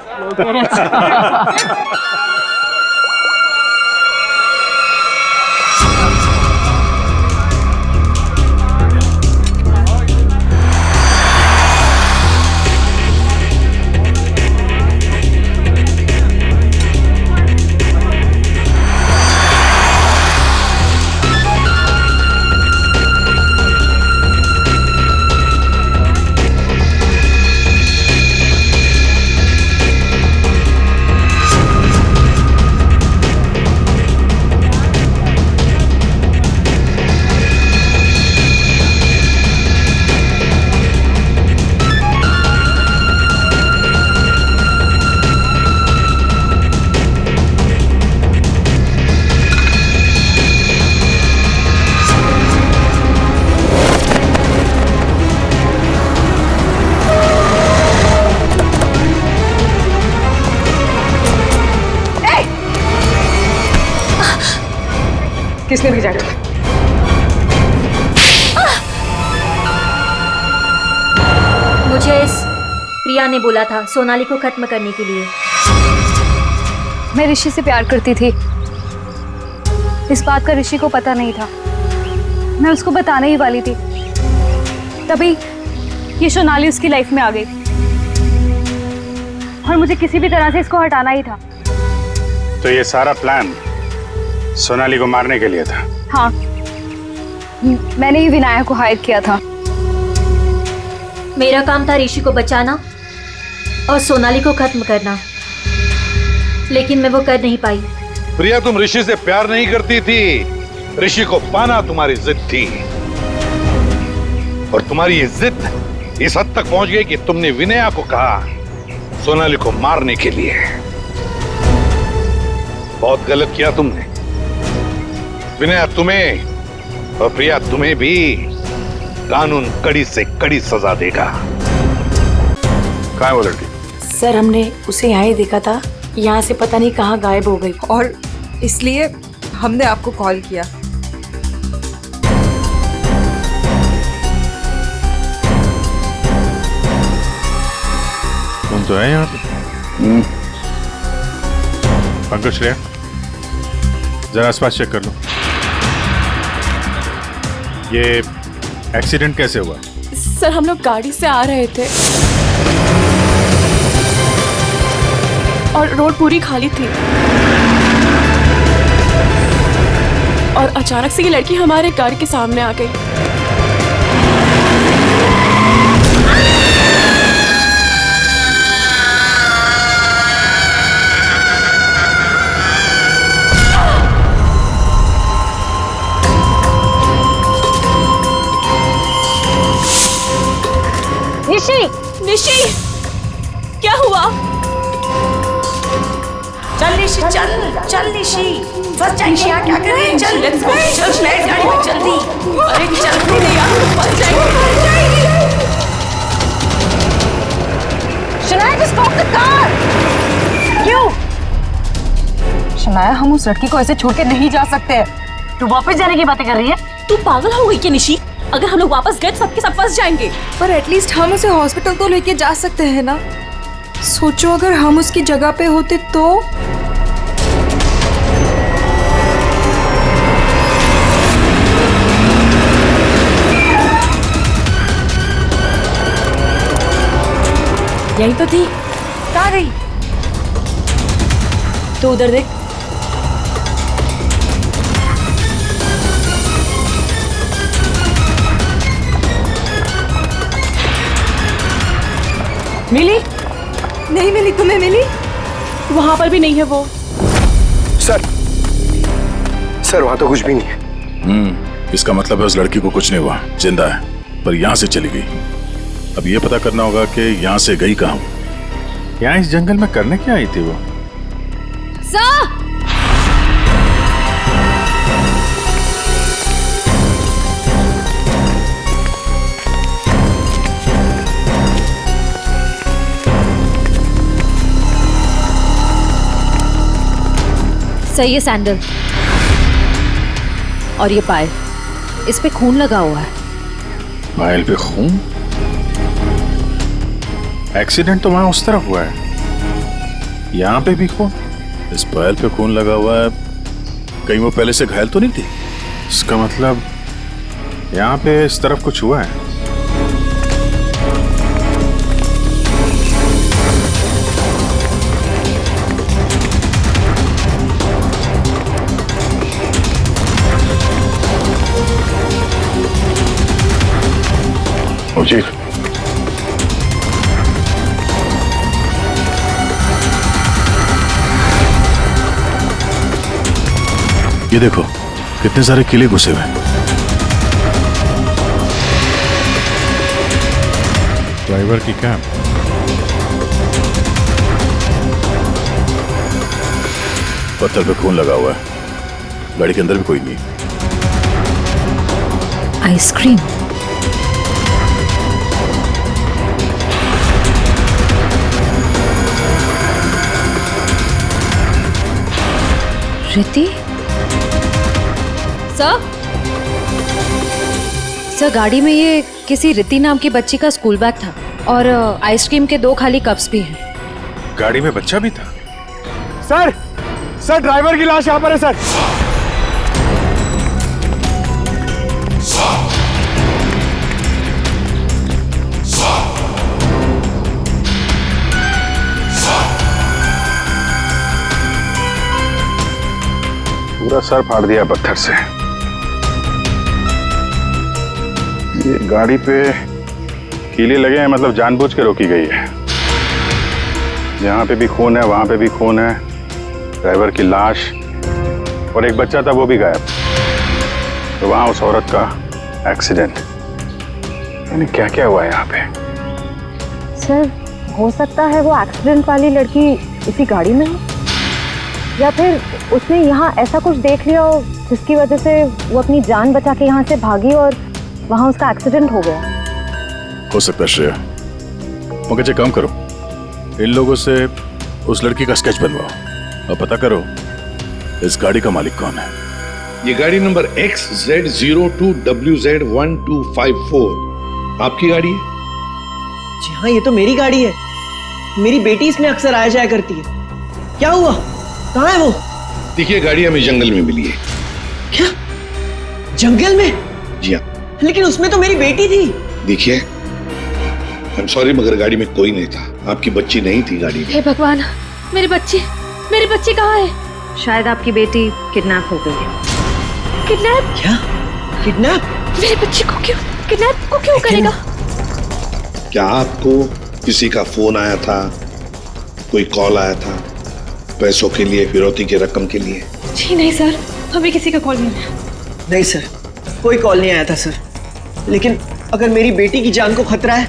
किसने भेजा तुम्हें?
मुझे इस प्रिया ने बोला था सोनाली को खत्म करने के लिए।
मैं ऋषि से प्यार करती थी, इस बात का ऋषि को पता नहीं था। मैं उसको बताने ही वाली थी, तभी ये सोनाली उसकी लाइफ में आ गई और मुझे किसी भी तरह से इसको हटाना ही था।
तो ये सारा प्लान सोनाली को मारने के लिए था?
हाँ, मैंने ही विनायक को हायर किया था।
मेरा काम था ऋषि को बचाना और सोनाली को खत्म करना, लेकिन मैं वो कर नहीं पाई।
प्रिया, तुम ऋषि से प्यार नहीं करती थी, ऋषि को पाना तुम्हारी जिद थी और तुम्हारी ये जिद इस हद तक पहुंच गई कि तुमने विनया को कहा सोनाली को मारने के लिए। बहुत गलत किया तुमने। विनया तुम्हें और प्रिया तुम्हें भी कानून कड़ी से कड़ी सजा देगा। कहाँ है वो लड़की?
सर, हमने उसे यहाँ ही देखा था, यहाँ से पता नहीं कहाँ गायब हो गई
और इसलिए हमने आपको कॉल किया।
तुम तो है यहाँ पे। पंकज, श्रेया, जरा आसपास चेक कर लो। ये एक्सीडेंट कैसे हुआ?
सर, हम लोग गाड़ी से आ रहे थे और रोड पूरी खाली थी और अचानक से ये लड़की हमारे गाड़ी के सामने आ गई। निशी, क्या हुआ?
चल निशी, चल निशी, फंस जाएंगे यहाँ, क्या करें? चल लेट्स गो, चल बैठ गाड़ी में जल्दी। अरे चलते नहीं यार, फंस जाएंगे।
Shanaya, just stop the car! क्यों? शनाया, हम उस लड़की को ऐसे छोड़ के नहीं जा सकते। तू वापस जाने की बातें कर रही है?
तू पागल हो गई क्या निशी? अगर हम लोग वापस गए तो सबके सब फंस जाएंगे।
पर एटलीस्ट हम उसे हॉस्पिटल तो लेके जा सकते हैं ना। सोचो अगर हम उसकी जगह पे होते तो।
यही तो थी।
कहाँ गई?
तो उधर देख। मिली?
नहीं मिली। तुम्हें मिली?
वहां पर भी नहीं है वो।
सर वहां तो कुछ भी नहीं है।
इसका मतलब है उस लड़की को कुछ नहीं हुआ, जिंदा है, पर यहाँ से चली गई। अब ये पता करना होगा कि यहाँ से गई कहाँ। यहाँ इस जंगल में करने क्या आई थी वो?
सही है सैंडल और ये पायल, इस पे खून लगा हुआ है।
पायल पे खून? एक्सीडेंट तो वहां उस तरफ हुआ है, यहाँ पे भी खून? इस पायल पे खून लगा हुआ है, कहीं वो पहले से घायल तो नहीं थी? इसका मतलब यहाँ पे इस तरफ कुछ हुआ है।
जी
ये देखो कितने सारे किले घुसे हुए हैं। ड्राइवर की कैब, पत्थर पे खून लगा हुआ है, गाड़ी के अंदर भी कोई नहीं।
आइसक्रीम, रिति? सर गाड़ी में ये किसी रिति नाम की बच्ची का स्कूल बैग था और आइसक्रीम के 2 खाली कप्स भी हैं।
गाड़ी में बच्चा भी था?
सर ड्राइवर की लाश यहाँ पर है सर।
पूरा सर फाड़ दिया पत्थर से। ये गाड़ी पे कीले लगे हैं, मतलब जानबूझ के रोकी गई है। यहाँ पे भी खून है, वहां पे भी खून है, ड्राइवर की लाश और एक बच्चा था वो भी गायब। तो वहां उस औरत का एक्सीडेंट। यानी क्या क्या हुआ है यहाँ पे?
सर हो सकता है वो एक्सीडेंट वाली लड़की इसी गाड़ी में हो, या फिर उसने यहाँ ऐसा कुछ देख लिया हो जिसकी वजह से वो अपनी जान बचा के यहाँ से भागी और वहाँ उसका एक्सीडेंट हो गया।
हो सकता है श्रेया, मगर काम करो, इन लोगों से उस लड़की का स्केच बनवाओ और पता करो इस गाड़ी का मालिक कौन है।
ये गाड़ी नंबर XZ02WZ1254 आपकी गाड़ी है?
जी हाँ, ये तो मेरी गाड़ी है। मेरी बेटी इसमें अक्सर आया जाया करती है। क्या हुआ, कहाँ है वो?
देखिए, गाड़ी हमें जंगल में मिली है।
क्या जंगल में?
जी हाँ।
लेकिन उसमें तो मेरी बेटी थी।
देखिए, आई एम सॉरी मगर गाड़ी में कोई नहीं था। आपकी बच्ची नहीं थी गाड़ी में।
हे भगवान, मेरी बच्ची कहाँ है? शायद आपकी बेटी किडनैप हो गई है। किडनैप?
क्या किडनैप?
मेरी बच्ची को क्यों करेगा?
क्या आपको किसी का फोन आया था, कोई कॉल आया था पैसों के लिए, फिरौती की रकम के लिए?
जी नहीं सर, हमें किसी का कॉल नहीं आया।
नहीं सर, कोई कॉल नहीं आया था सर। लेकिन अगर मेरी बेटी की जान को खतरा है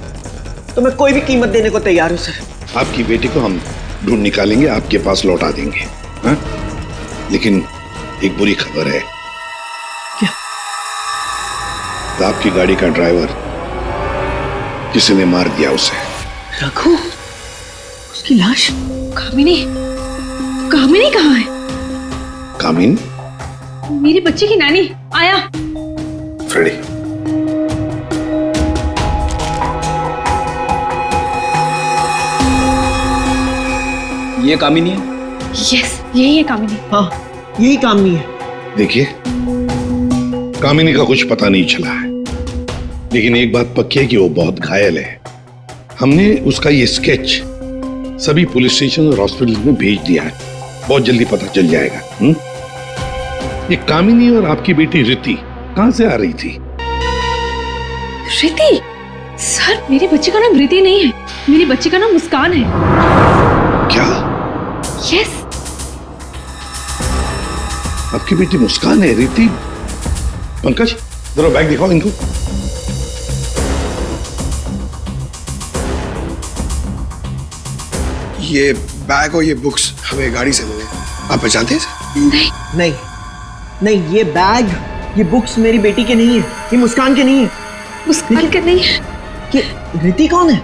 तो मैं कोई भी कीमत देने को तैयार हूँ सर।
आपकी बेटी को हम ढूंढ निकालेंगे, आपके पास लौटा देंगे। हाँ? लेकिन एक बुरी खबर है।
क्या?
तो आपकी गाड़ी का ड्राइवर किसी ने मार दिया उसे।
रघु, उसकी लाश?
कामिनी कहाँ है?
कामिनी?
मेरी बच्ची की नानी आया।
फ्रेडी,
ये कामिनी है?
यस, यही है कामिनी।
हाँ, यही कामिनी है।
देखिए, कामिनी का कुछ पता नहीं चला है, लेकिन एक बात पक्की है कि वो बहुत घायल है। हमने उसका ये स्केच सभी पुलिस स्टेशन और हॉस्पिटल में भेज दिया है, बहुत जल्दी पता चल जाएगा। ये कामिनी और आपकी बेटी रिति कहां से आ रही थी?
रिति? सर, मेरी बच्ची का नाम रिति नहीं है, मेरी बच्ची का नाम मुस्कान है।
क्या?
यस।
आपकी बेटी मुस्कान है? रिति पंकज जरा बैग दिखाओ इनको।
ये बैग और ये बुक्स हमें गाड़ी से मिले। आप पहचानते हैं इसे?
नहीं नहीं नहीं, ये बैग ये बुक्स मेरी बेटी के नहीं है, ये मुस्कान के नहीं है।
मुस्कान के नहीं है?
ये रिति कौन है?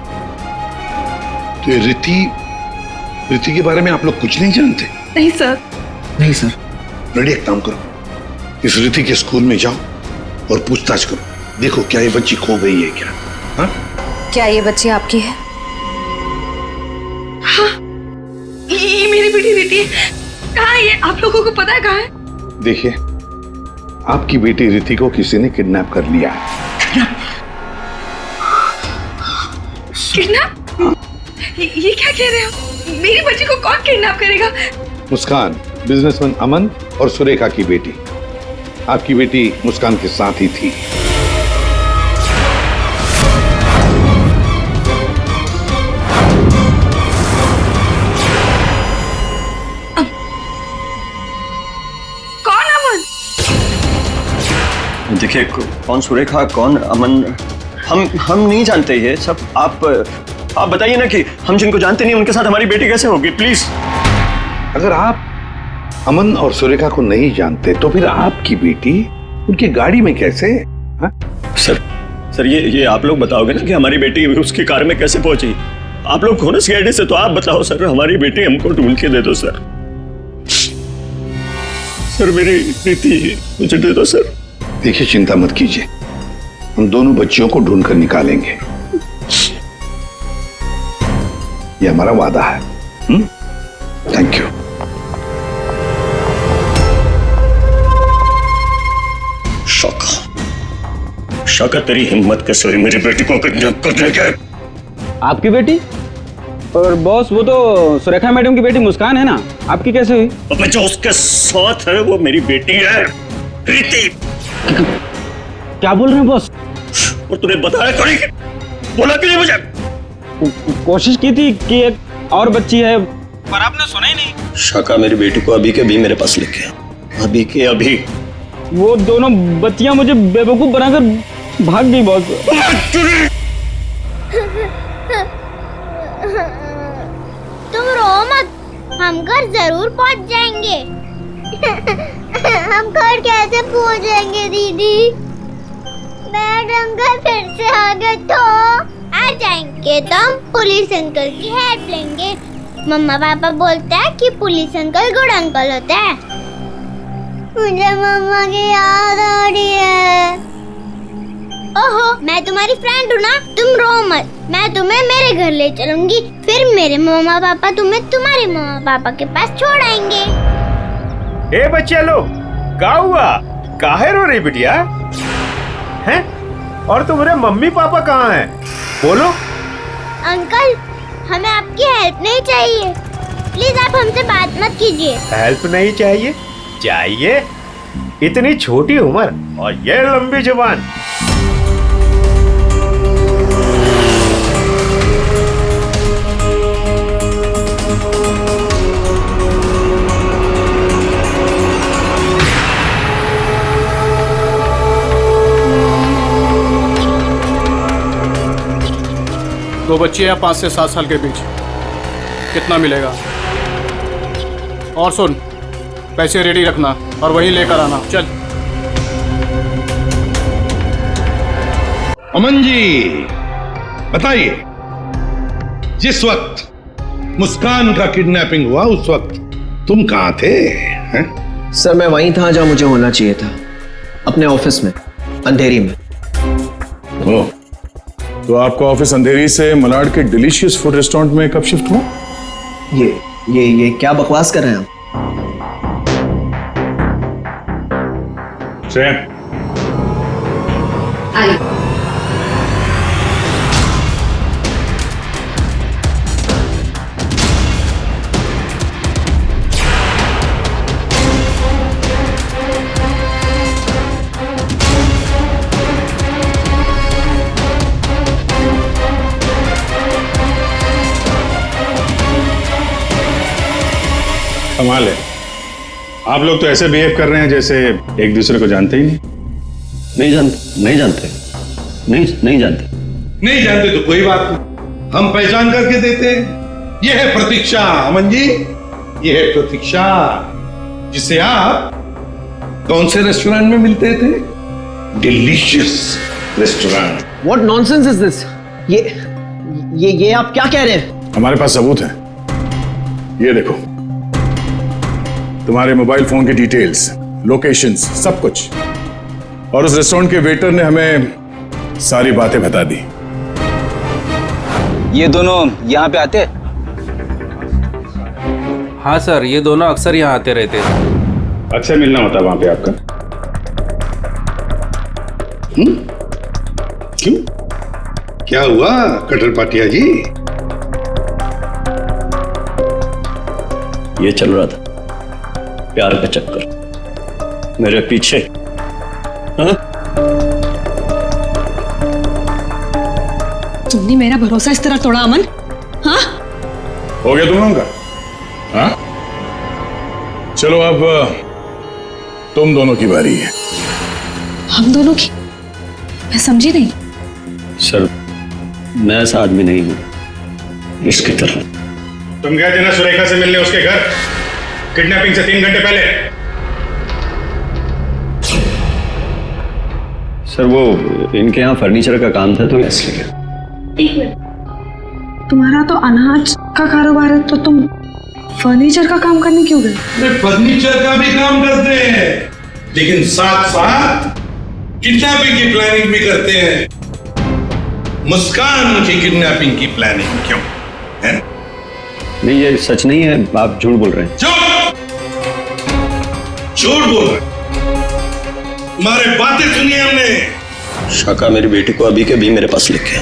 तो ये रिति के बारे में आप लोग कुछ नहीं जानते?
नहीं सर।
नहीं सर।
रेडी, एक काम करो, इस रिति के स्कूल में जाओ और पूछताछ करो, देखो क्या ये बच्ची खो गई है क्या? हाँ?
क्या ये बच्ची आपकी है?
हाँ, ये मेरी बेटी रिति है। कहाँ है ये? आप लोगों को पता है कहाँ है?
देखिए, आपकी बेटी रिति को किसी ने किडनैप कर लिया है।
किडनैप? ये क्या कह रहे हो? मेरी बच्ची को कौन किडनैप करेगा?
मुस्कान, बिजनेसमैन अमन और सुरेखा की बेटी। आपकी बेटी मुस्कान के साथ ही थी।
कौन अमन?
देखिए, कौन सुरेखा कौन अमन हम नहीं जानते ये सब। आप बताइए ना कि हम जिनको जानते नहीं उनके साथ हमारी बेटी कैसे होगी, प्लीज।
अगर आप अमन और सुरेखा को नहीं जानते तो फिर आपकी बेटी उनकी गाड़ी में कैसे? हा?
सर ये आप लोग बताओगे ना कि हमारी बेटी उसकी कार में कैसे पहुंची? आप लोग हो ना सीआईडी से, तो आप बताओ सर, हमारी बेटी हमको ढूंढ के दे दो सर। सर मेरी बेटी मुझे दे दो सर।
देखिए, चिंता मत कीजिए, हम दोनों बच्चियों को ढूंढ कर निकालेंगे, ये हमारा वादा है। Thank you.
शौका तेरी हिम्मत कैसे हुई मेरी बेटी को किडनैप करने के?
आपकी बेटी? और बॉस, वो तो सुरेखा मैडम की बेटी मुस्कान है ना, आपकी कैसे हुई?
अब जो उसके साथ है वो मेरी बेटी है, रिति।
क्या बोल रहे हैं बॉस?
और तूने बताया थोड़ी, बोला कि नहीं मुझे?
कोशिश की थी कि एक और बच्ची है, पर आपने सुना ही नहीं।
शाका मेरी बेटी को अभी के अभी मेरे पास लेके आ, अभी के अभी।
वो दोनों बच्चियां मुझे बेवकूफ बनाकर भाग गई बॉस।
तुम रो मत, हम घर जरूर पहुंच जाएंगे। हम घर कैसे पहुंचेंगे दीदी? मैडम घर फिर से आ गए तो आ जाएंगे तो हम पुलिस अंकल की हेल्प लेंगे। मम्मा पापा बोलते हैं कि पुलिस अंकल गुड अंकल होता है। मुझे मम्मा की याद आ रही है। ओहो, मैं तुम्हारी फ्रेंड हूँ ना, तुम रो मत, मैं तुम्हें मेरे घर ले चलूंगी, फिर मेरे मम्मा पापा तुम्हें तुम्हारे मम्मा पापा के पास छोड़ आएंगे।
ए बच्चे लोग, क्या हुआ? काहे रो रही बिटिया? हैं? और तुम्हारे मम्मी पापा कहाँ हैं? बोलो।
अंकल, हमें आपकी हेल्प नहीं चाहिए, प्लीज आप हमसे बात मत कीजिए।
हेल्प नहीं चाहिए? चाहिए? इतनी छोटी उम्र और ये लंबी जुबान।
दो बच्चे हैं 5 से 7 साल के बीच, कितना मिलेगा? और सुन, पैसे रेडी रखना और वहीं लेकर आना। चल।
अमन जी बताइए, जिस वक्त मुस्कान का किडनैपिंग हुआ उस वक्त तुम कहाँ थे? हैं?
सर मैं वहीं था जहाँ मुझे होना चाहिए था, अपने ऑफिस में, अंधेरी में।
ओह, तो आपका ऑफिस अंधेरी से मलाड के डिलीशियस फूड रेस्टोरेंट में कब शिफ्ट हुआ?
ये क्या बकवास कर रहे हैं आप?
कमाल है, आप लोग तो ऐसे बिहेव कर रहे हैं जैसे एक दूसरे को जानते ही नहीं।
नहीं जानते। नहीं जानते
तो कोई बात नहीं, हम पहचान करके देते हैं। यह है प्रतीक्षा अमन जी, यह है प्रतीक्षा, जिसे आप कौन से रेस्टोरेंट में मिलते थे? Delicious restaurant.
What nonsense is this? ये आप क्या कह रहे हैं?
हमारे पास सबूत है, ये देखो, तुम्हारे मोबाइल फोन की डिटेल्स, लोकेशंस, सब कुछ। और उस रेस्टोरेंट के वेटर ने हमें सारी बातें बता दी।
ये दोनों यहाँ पे आते? हाँ सर, ये दोनों अक्सर यहाँ आते रहते हैं।
अक्सर मिलना होता है वहां पे आपका?
क्यों, क्या हुआ कटर पाटिया जी?
ये चल रहा था प्यार का चक्कर मेरे पीछे। हाँ?
तुमने मेरा भरोसा इस तरह तोड़ा अमन? हाँ?
हो गया तुम लोगों का? हाँ? चलो अब तुम दोनों की बारी है।
हम दोनों की? मैं समझी नहीं।
सर, मैं ऐसा आदमी नहीं हूं इसकी तरह।
तुम गए थे ना सुरेखा से मिलने उसके घर, किडनैपिंग से 3 घंटे पहले।
सर, वो इनके यहाँ फर्नीचर का काम था तो इसलिए।
एक मिनट, तुम्हारा तो अनाज का कारोबार है, तो तुम फर्नीचर का काम करने क्यों गए?
फर्नीचर का भी काम करते हैं, लेकिन साथ साथ किडनैपिंग की प्लानिंग भी करते हैं। मुस्कान की किडनैपिंग की प्लानिंग क्यों है?
नहीं, ये सच नहीं है, आप झूठ बोल रहे हैं।
झूठ बोल रहे हैं? तुम्हारे बातें सुनी हमने।
शाका मेरी बेटी को अभी के अभी मेरे पास लेके आ,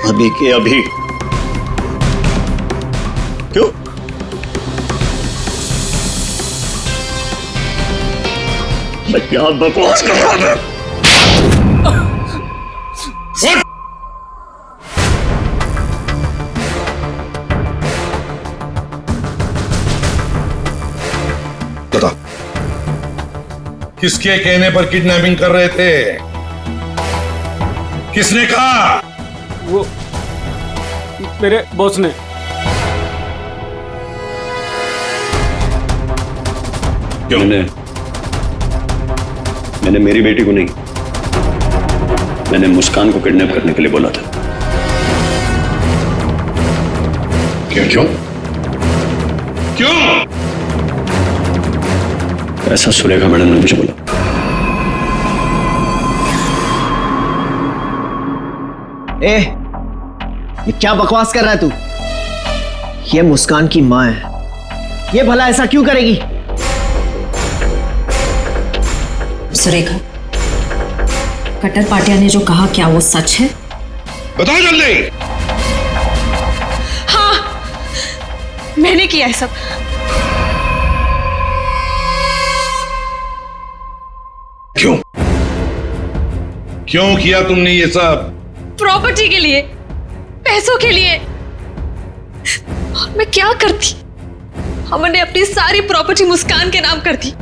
अभी के अभी। क्यों? मैं क्या बकवास कर रहा था?
बता, किसके कहने पर किडनैपिंग कर रहे थे? किसने कहा?
वो मेरे बॉस ने।
क्यों?
मैंने मेरी बेटी को नहीं, मैंने मुस्कान को किडनैप करने के लिए बोला था।
क्यों?
ऐसा सुरेखा मैडम ने मुझे बोला।
ये क्या बकवास कर रहा है तू? ये मुस्कान की माँ है, ये भला ऐसा क्यों करेगी?
सुरेखा, कटर पाटिया ने जो कहा, क्या वो सच है?
बताओ जल्दी।
हाँ, मैंने किया है सब।
क्यों किया तुमने ये सब?
प्रॉपर्टी के लिए, पैसों के लिए। और मैं क्या करती? हमने अपनी सारी प्रॉपर्टी मुस्कान के नाम कर दी।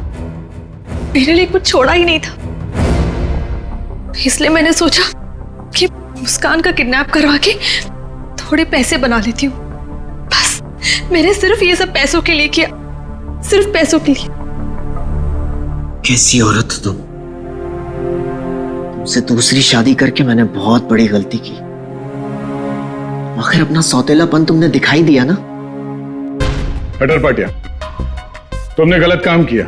मेरे लिए कुछ छोड़ा ही नहीं था, इसलिए मैंने सोचा कि मुस्कान का किडनैप करवा के थोड़े पैसे बना लेती हूँ। बस मैंने सिर्फ ये सब पैसों के लिए किया, सिर्फ पैसों के लिए।
कैसी औरत हो तुम? तुमसे दूसरी शादी करके मैंने बहुत बड़ी गलती की। आखिर अपना सौतेलापन तुमने दिखाई दिया ना।
कटर पाटिया, तुमने गलत काम किया,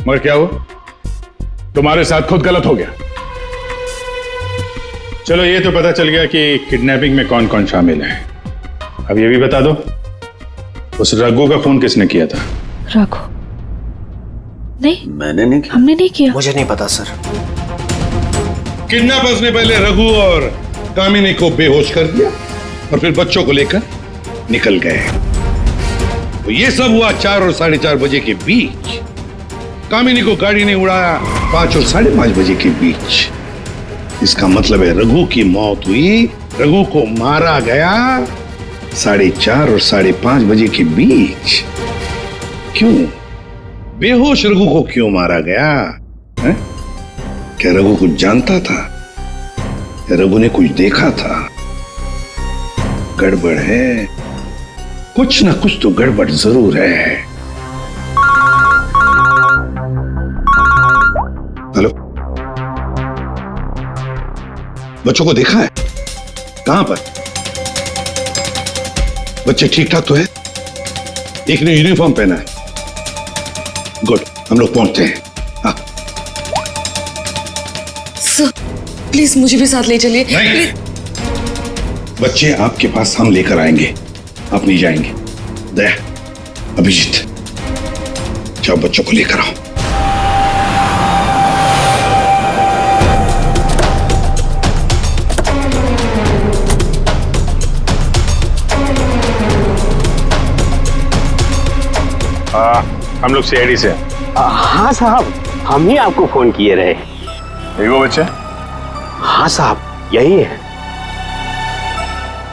मगर क्या हो, तुम्हारे साथ खुद गलत हो गया। चलो, ये तो पता चल गया कि किडनैपिंग में कौन कौन शामिल है। अब ये भी बता दो, उस रघु का फोन किसने किया था?
रघु? नहीं,
मैंने नहीं किया।
हमने नहीं किया।
मुझे नहीं पता सर।
किडनैपर्स ने पहले रघु और कामिनी को बेहोश कर दिया और फिर बच्चों को लेकर निकल गए। तो ये सब हुआ 4 और 4:30 बजे के बीच। कामिनी को गाड़ी ने उड़ाया 5 और 5:30 बजे के बीच। इसका मतलब है रघु की मौत हुई, रघु को मारा गया 4:30 और 5:30 बजे के बीच। क्यों? बेहोश रघु को क्यों मारा गया है? क्या रघु कुछ जानता था? रघु ने कुछ देखा था? गड़बड़ है, कुछ ना कुछ तो गड़बड़ जरूर है। हेलो, बच्चों को देखा है? कहां पर? बच्चे ठीक ठाक तो है? एक ने यूनिफॉर्म पहना है। गुड, हम लोग पहुंचते हैं। हाँ।
सर प्लीज मुझे भी साथ ले चलिए।
नहीं, बच्चे आपके पास हम लेकर आएंगे, आप नहीं जाएंगे। दया, अभिजीत, जाओ बच्चों को लेकर आओ।
हम लोग सीआईडी से।
हाँ साहब, हम ही आपको फोन किए रहे।
वो बच्चे?
हाँ साहब, यही है।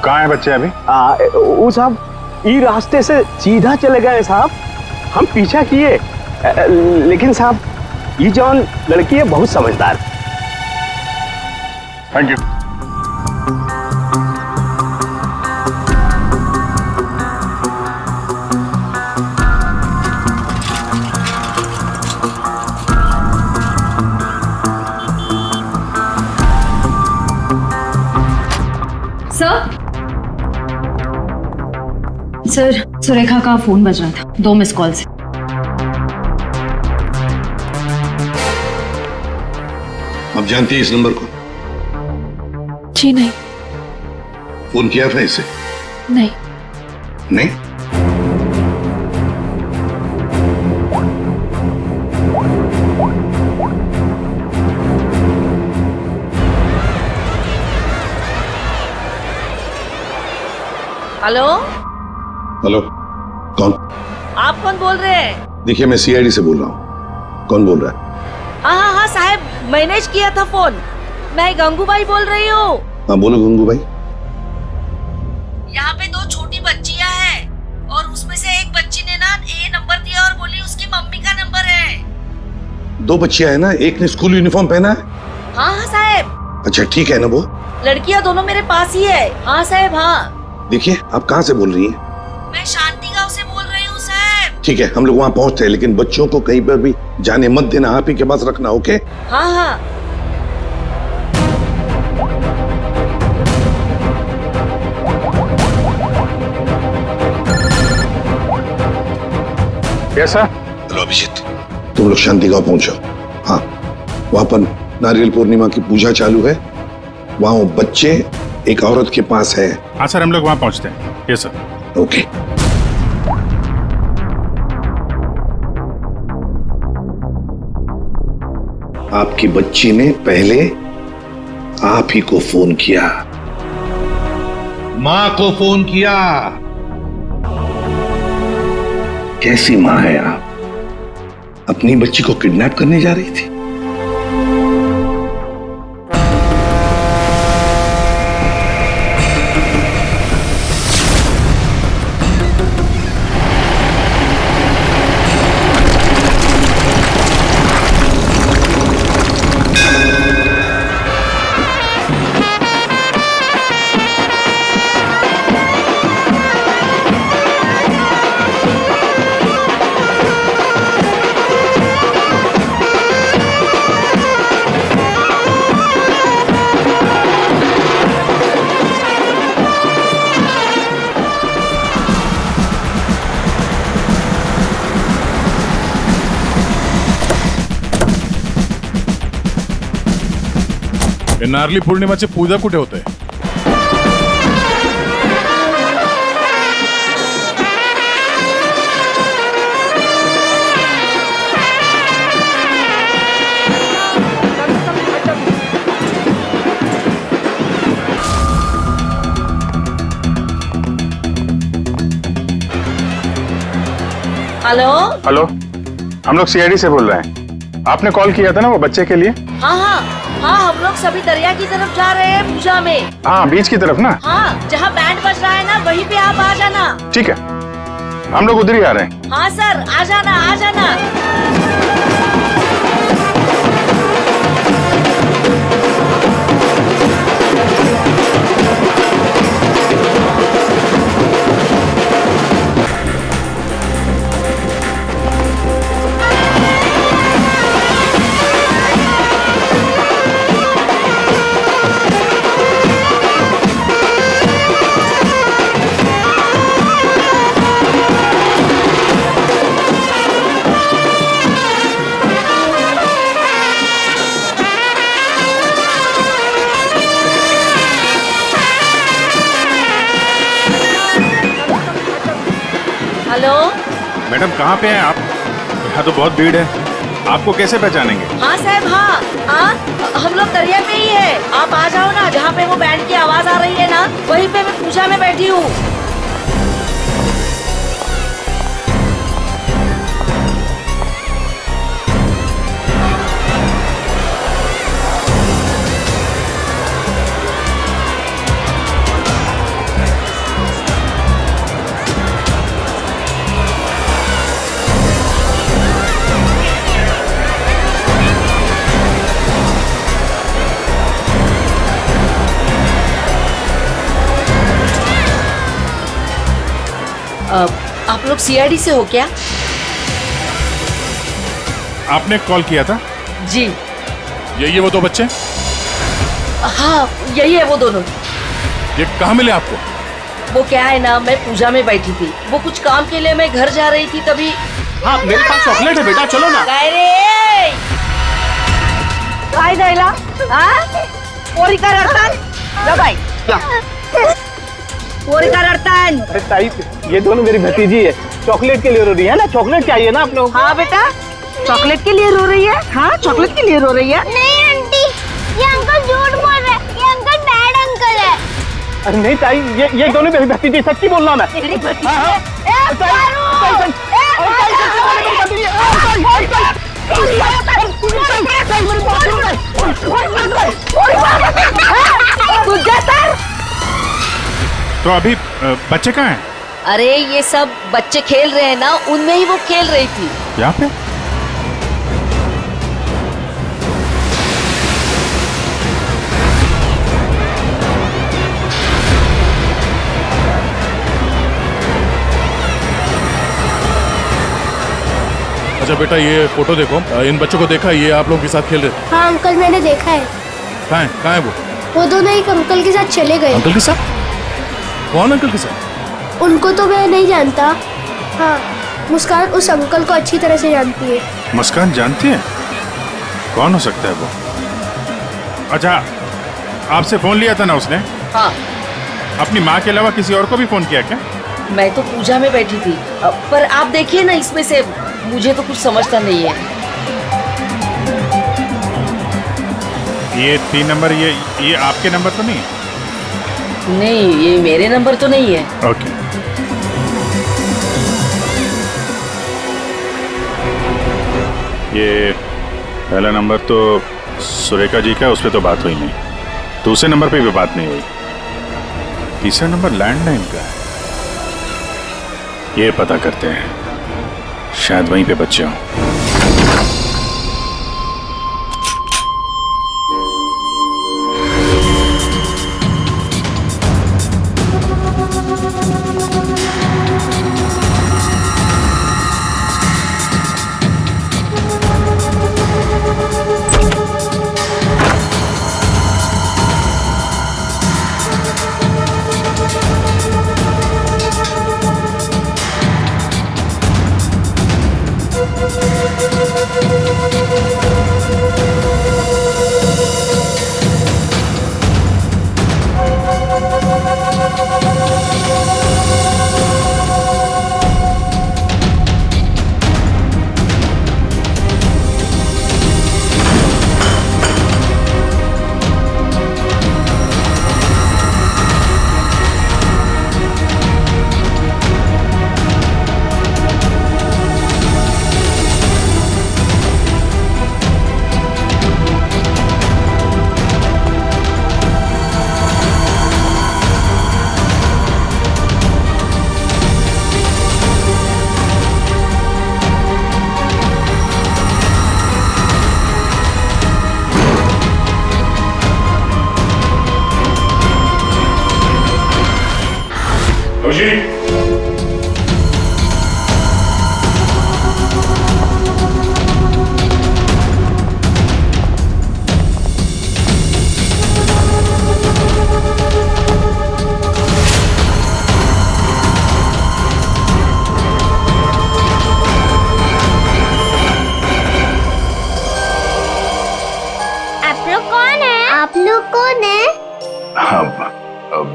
कहाँ है बच्चे अभी?
वो साहब ये रास्ते से सीधा चले गए साहब, हम पीछा किए, लेकिन साहब ये जौन लड़की है बहुत समझदार।
Thank you.
सर सुरेखा का फोन बज रहा था, 2 मिस कॉल से।
आप जानती है इस नंबर को?
जी नहीं।
फोन किया था इसे?
नहीं।
नहीं?
हेलो
हेलो, कौन?
आप कौन बोल रहे हैं?
देखिए मैं सीआईडी से बोल रहा हूँ। कौन बोल रहा है?
हाँ साहब, मैनेज किया था फोन। मैं गंगूबाई बोल रही हूँ।
हाँ बोलो गंगूबाई।
यहाँ पे 2 छोटी बच्चियाँ हैं और उसमें से एक बच्ची ने ना ए नंबर दिया और बोली उसकी मम्मी का नंबर है।
2 बच्चियां है ना, एक ने स्कूल यूनिफॉर्म पहना है?
हाँ साहब।
अच्छा ठीक है ना, वो
लड़कियाँ दोनों मेरे पास ही है। हाँ साहब। हाँ
देखिए, आप कहाँ से बोल रही हैं?
मैं शांति गांव से बोल रही हूँ साहब।
ठीक है, हम लोग वहाँ पहुँचते हैं, लेकिन बच्चों को कहीं पर भी जाने मत देना, आप ही के पास रखना। ओके?
हाँ।
कैसा?
हेलो अभिजीत, तुम लोग शांति गांव पहुंचो। हाँ, वहां पर नारियल पूर्णिमा की पूजा चालू है। वहाँ वो बच्चे एक औरत के पास है।
हाँ सर, हम लोग वहाँ पहुँचते हैं। Yes sir.
ओके। आपकी बच्ची ने पहले आप ही को फोन किया, मां को फोन किया। कैसी मां है आप? अपनी बच्ची को किडनैप करने जा रही थी?
नारली पौर्णिमाची पूजा कुठे होते?
हेलो
हेलो, हम लोग सीआईडी से बोल रहे हैं। आपने कॉल किया था ना वो बच्चे के लिए?
हाँ, हम लोग सभी दरिया की तरफ जा रहे हैं पूजा में।
हाँ, बीच की तरफ ना?
हाँ, जहाँ बैंड बज रहा है ना वहीं पे आप आ जाना।
ठीक है, हम लोग उधर ही आ रहे हैं।
हाँ सर, आ जाना। हेलो।
मैडम कहाँ पे हैं आप? यहाँ तो बहुत भीड़ है, आपको कैसे पहचानेंगे?
हाँ साहब, हाँ, हम लोग दरिया पे ही है। आप आ जाओ ना, जहाँ पे वो बैंड की आवाज आ रही है ना, वहीं पे मैं पूजा में बैठी हूँ। आप लोग सीआईडी से हो क्या?
आपने कॉल किया था?
जी।
यही है वो दो बच्चे?
हाँ, यही है वो दोनों।
ये कहाँ मिले आपको?
वो क्या है ना, मैं पूजा में बैठी थी, वो कुछ काम के लिए मैं घर जा रही थी तभी।
हाँ, मेरे पास चॉकलेट है बेटा, चलो ना।
काय द्यायला? हाँ? पोरी का रडतान? जा बाई, जा। पोरी का रडतान?
अरे ताई, ये दोनों मेरी भतीजी है, चॉकलेट के लिए रो रही है ना, चॉकलेट चाहिए ना आप लोग?
हाँ बेटा, चॉकलेट के लिए रो रही है? हाँ, चॉकलेट के लिए रो रही है?
नहीं आंटी, ये अंकल झूठ बोल रहे हैं, ये अंकल बैड अंकल है।
अरे नहीं ताई, ये दोनों मेरी भतीजी, सच्ची बोल रहा मैं।
तो अभी बच्चे कहाँ हैं?
अरे ये सब बच्चे खेल रहे हैं ना, उनमें ही वो खेल रही थी।
यहाँ पे? अच्छा बेटा, ये फोटो देखो, इन बच्चों को देखा, ये आप लोगों के साथ खेल रहे थे?
हाँ अंकल, मैंने देखा है।
कहाँ है
वो दोनों एक अंकल के साथ चले गए।
अंकल के साथ? कौन अंकल के साथ?
उनको तो मैं नहीं जानता। हाँ, मुस्कान उस अंकल को अच्छी तरह से जानती है।
मुस्कान जानती है? कौन हो सकता है वो? अच्छा, आपसे फोन लिया था ना उसने?
हाँ।
अपनी माँ के अलावा किसी और को भी फोन किया क्या?
मैं तो पूजा में बैठी थी, पर आप देखिए ना, इसमें से मुझे तो कुछ समझता नहीं है।
ये 3 नंबर, ये आपके नंबर तो नहीं है?
नहीं, ये मेरे नंबर तो नहीं है।
ओके। ये पहला नंबर तो सुरेखा जी का, उस पर तो बात हुई नहीं। दूसरे नंबर पे भी बात नहीं हुई। तीसरा नंबर लैंडलाइन का है। ये पता करते हैं, शायद वहीं पे बच्चे हों।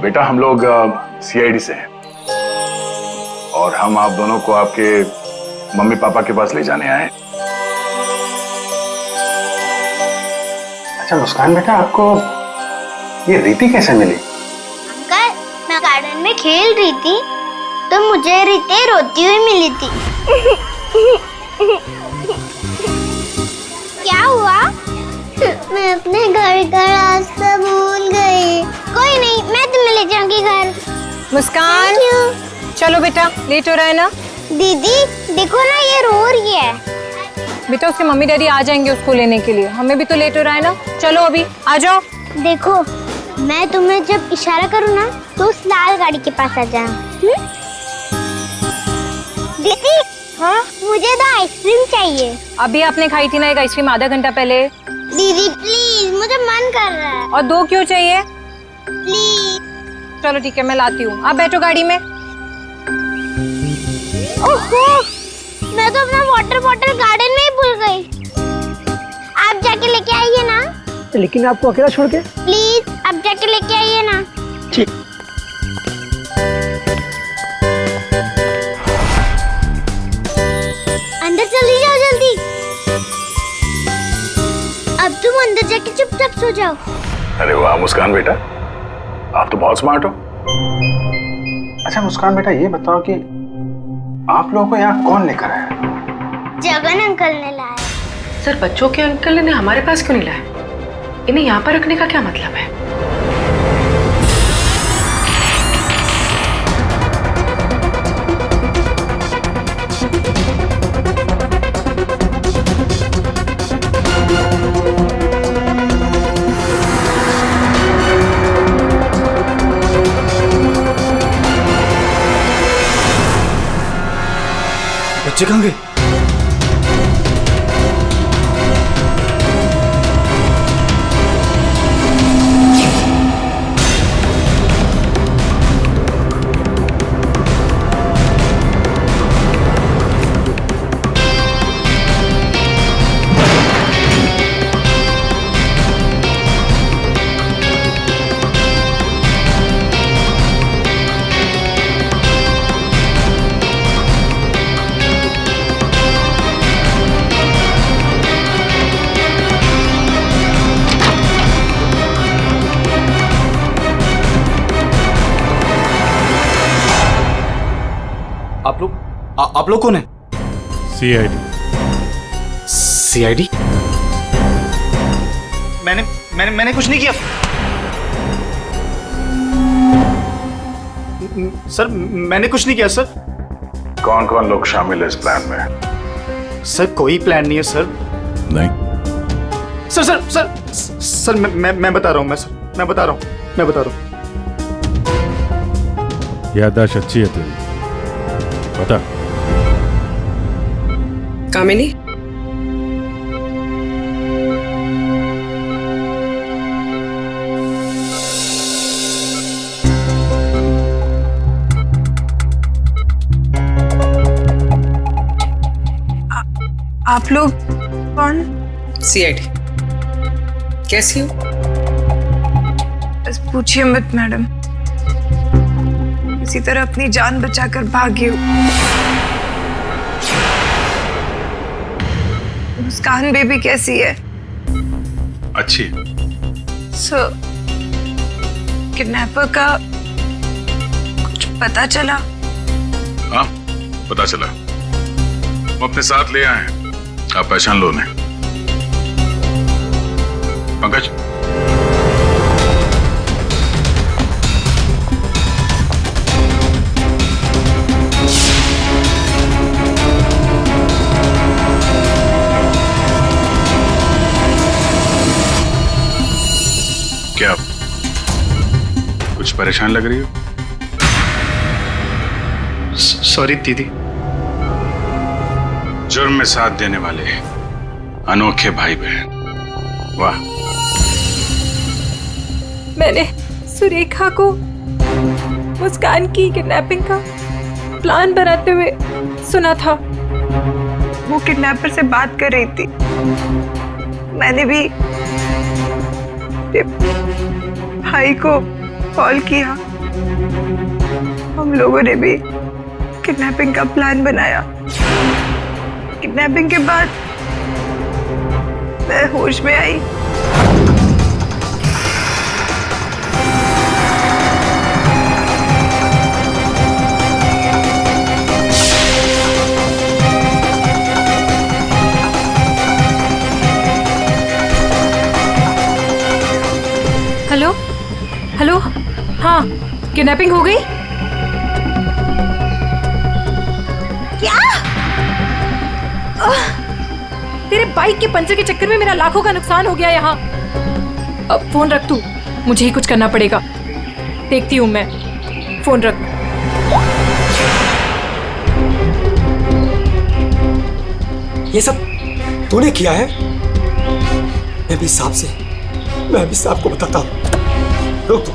बेटा हम लोग सीआईडी से हैं और हम आप दोनों को आपके मम्मी पापा के पास ले जाने आए।
अच्छा मुस्कान बेटा, आपको ये रीति कैसे मिली?
अंकल, मैं गार्डन में खेल रही थी तो मुझे रीति रोती हुई मिली थी। क्या हुआ? मैं अपने घर का रास्ता भूल गई। कोई नहीं, मैं तुम्हें ले जाऊंगी घर।
मुस्कान, चलो बेटा, लेट हो रहा है ना?
दीदी देखो ना, ये रो रही है।
बेटा उसके मम्मी डैडी आ जाएंगे उसको लेने के लिए, हमें भी तो लेट हो रहा है ना। चलो अभी आ जाओ।
देखो, मैं तुम्हें जब इशारा करूँ ना तो उस लाल गाड़ी के पास आ जाना। दीदी, हाँ मुझे तो आइसक्रीम चाहिए।
अभी आपने खाई थी ना एक आइसक्रीम आधा घंटा पहले।
दीदी प्लीज, मुझे मन कर रहा है।
और 2 क्यों चाहिए?
प्लीज।
चलो ठीक है, मैं लाती हूँ, आप बैठो गाड़ी में।
ओहो, मैं तो अपना वाटर बॉटल गार्डन में ही भूल गई। आप जाके लेके आइए ना।
लेकिन आपको अकेला छोड़ के?
प्लीज, आप जाके लेके आइए ना।
ठीक।
अंदर चली जाओ जल्दी। अब तुम अंदर जाके चुपचाप सो जाओ।
अरे वाह मुस्कान बेटा, आप तो बहुत स्मार्ट हो।
अच्छा मुस्कान बेटा, ये बताओ कि आप लोगों को यहाँ कौन लेकर आया?
जगन अंकल ने लाया।
सर, बच्चों के अंकल ने हमारे पास क्यों नहीं लाया? इन्हें यहाँ पर रखने का क्या मतलब है?
बच्चे कहाँ गए? आप लोग कौन है?
सीआईडी।
सीआईडी? मैंने कुछ नहीं किया सर, मैंने कुछ नहीं किया सर।
कौन कौन लोग शामिल है इस प्लान में?
सर कोई प्लान नहीं है सर।
नहीं
सर सर सर सर मैं बता रहा हूँ, मैं बता रहा हूँ।
याददाश्त अच्छी है तेरी, बता।
कामिनी,
आप लोग कौन?
सीआईडी। कैसी हो?
बस पूछिए मत मैडम, किसी तरह अपनी जान बचाकर भागी हूँ। मुस्कान बेबी कैसी है?
अच्छी।
सर, किडनैपर का कुछ पता चला?
हाँ पता चला, वो अपने साथ ले आए हैं, आप पहचान लो उन्हें। पंकज, क्या कुछ परेशान लग रही हो?
सॉरी दीदी।
जुर्म में साथ देने वाले अनोखे भाई बहन, वाह।
मैंने सुरेखा को मुस्कान की किडनैपिंग का प्लान बनाते हुए सुना था।
वो किडनैपर से बात कर रही थी। मैंने भी भाई को कॉल किया। हम लोगों ने भी किडनैपिंग का प्लान बनाया। किडनैपिंग के बाद मैं होश में आई।
हेलो हेलो, हाँ किडनैपिंग हो गई? क्या? तेरे बाइक के पंचर के चक्कर में मेरा लाखों का नुकसान हो गया यहाँ। अब फोन रख तू, मुझे ही कुछ करना पड़ेगा। देखती हूँ मैं, फोन रख।
ये सब तूने किया है? मैं भी साहब को बताता हूँ। रुक तू।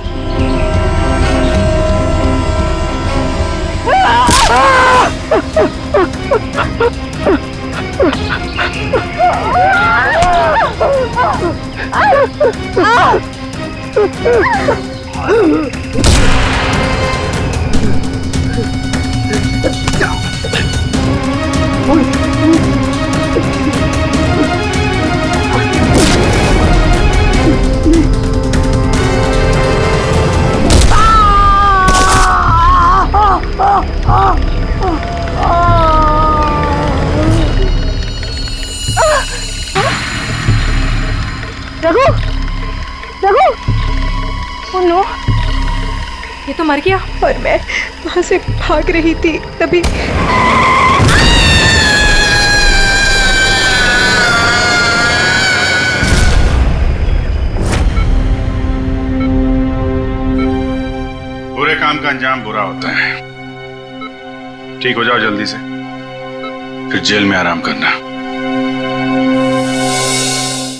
रघु, रघु, ओह नो, ये तो मर गया।
और मैं वहां से भाग रही थी तभी
बुरे काम का अंजाम बुरा होता है। ठीक हो जाओ जल्दी से, फिर जेल में आराम करना।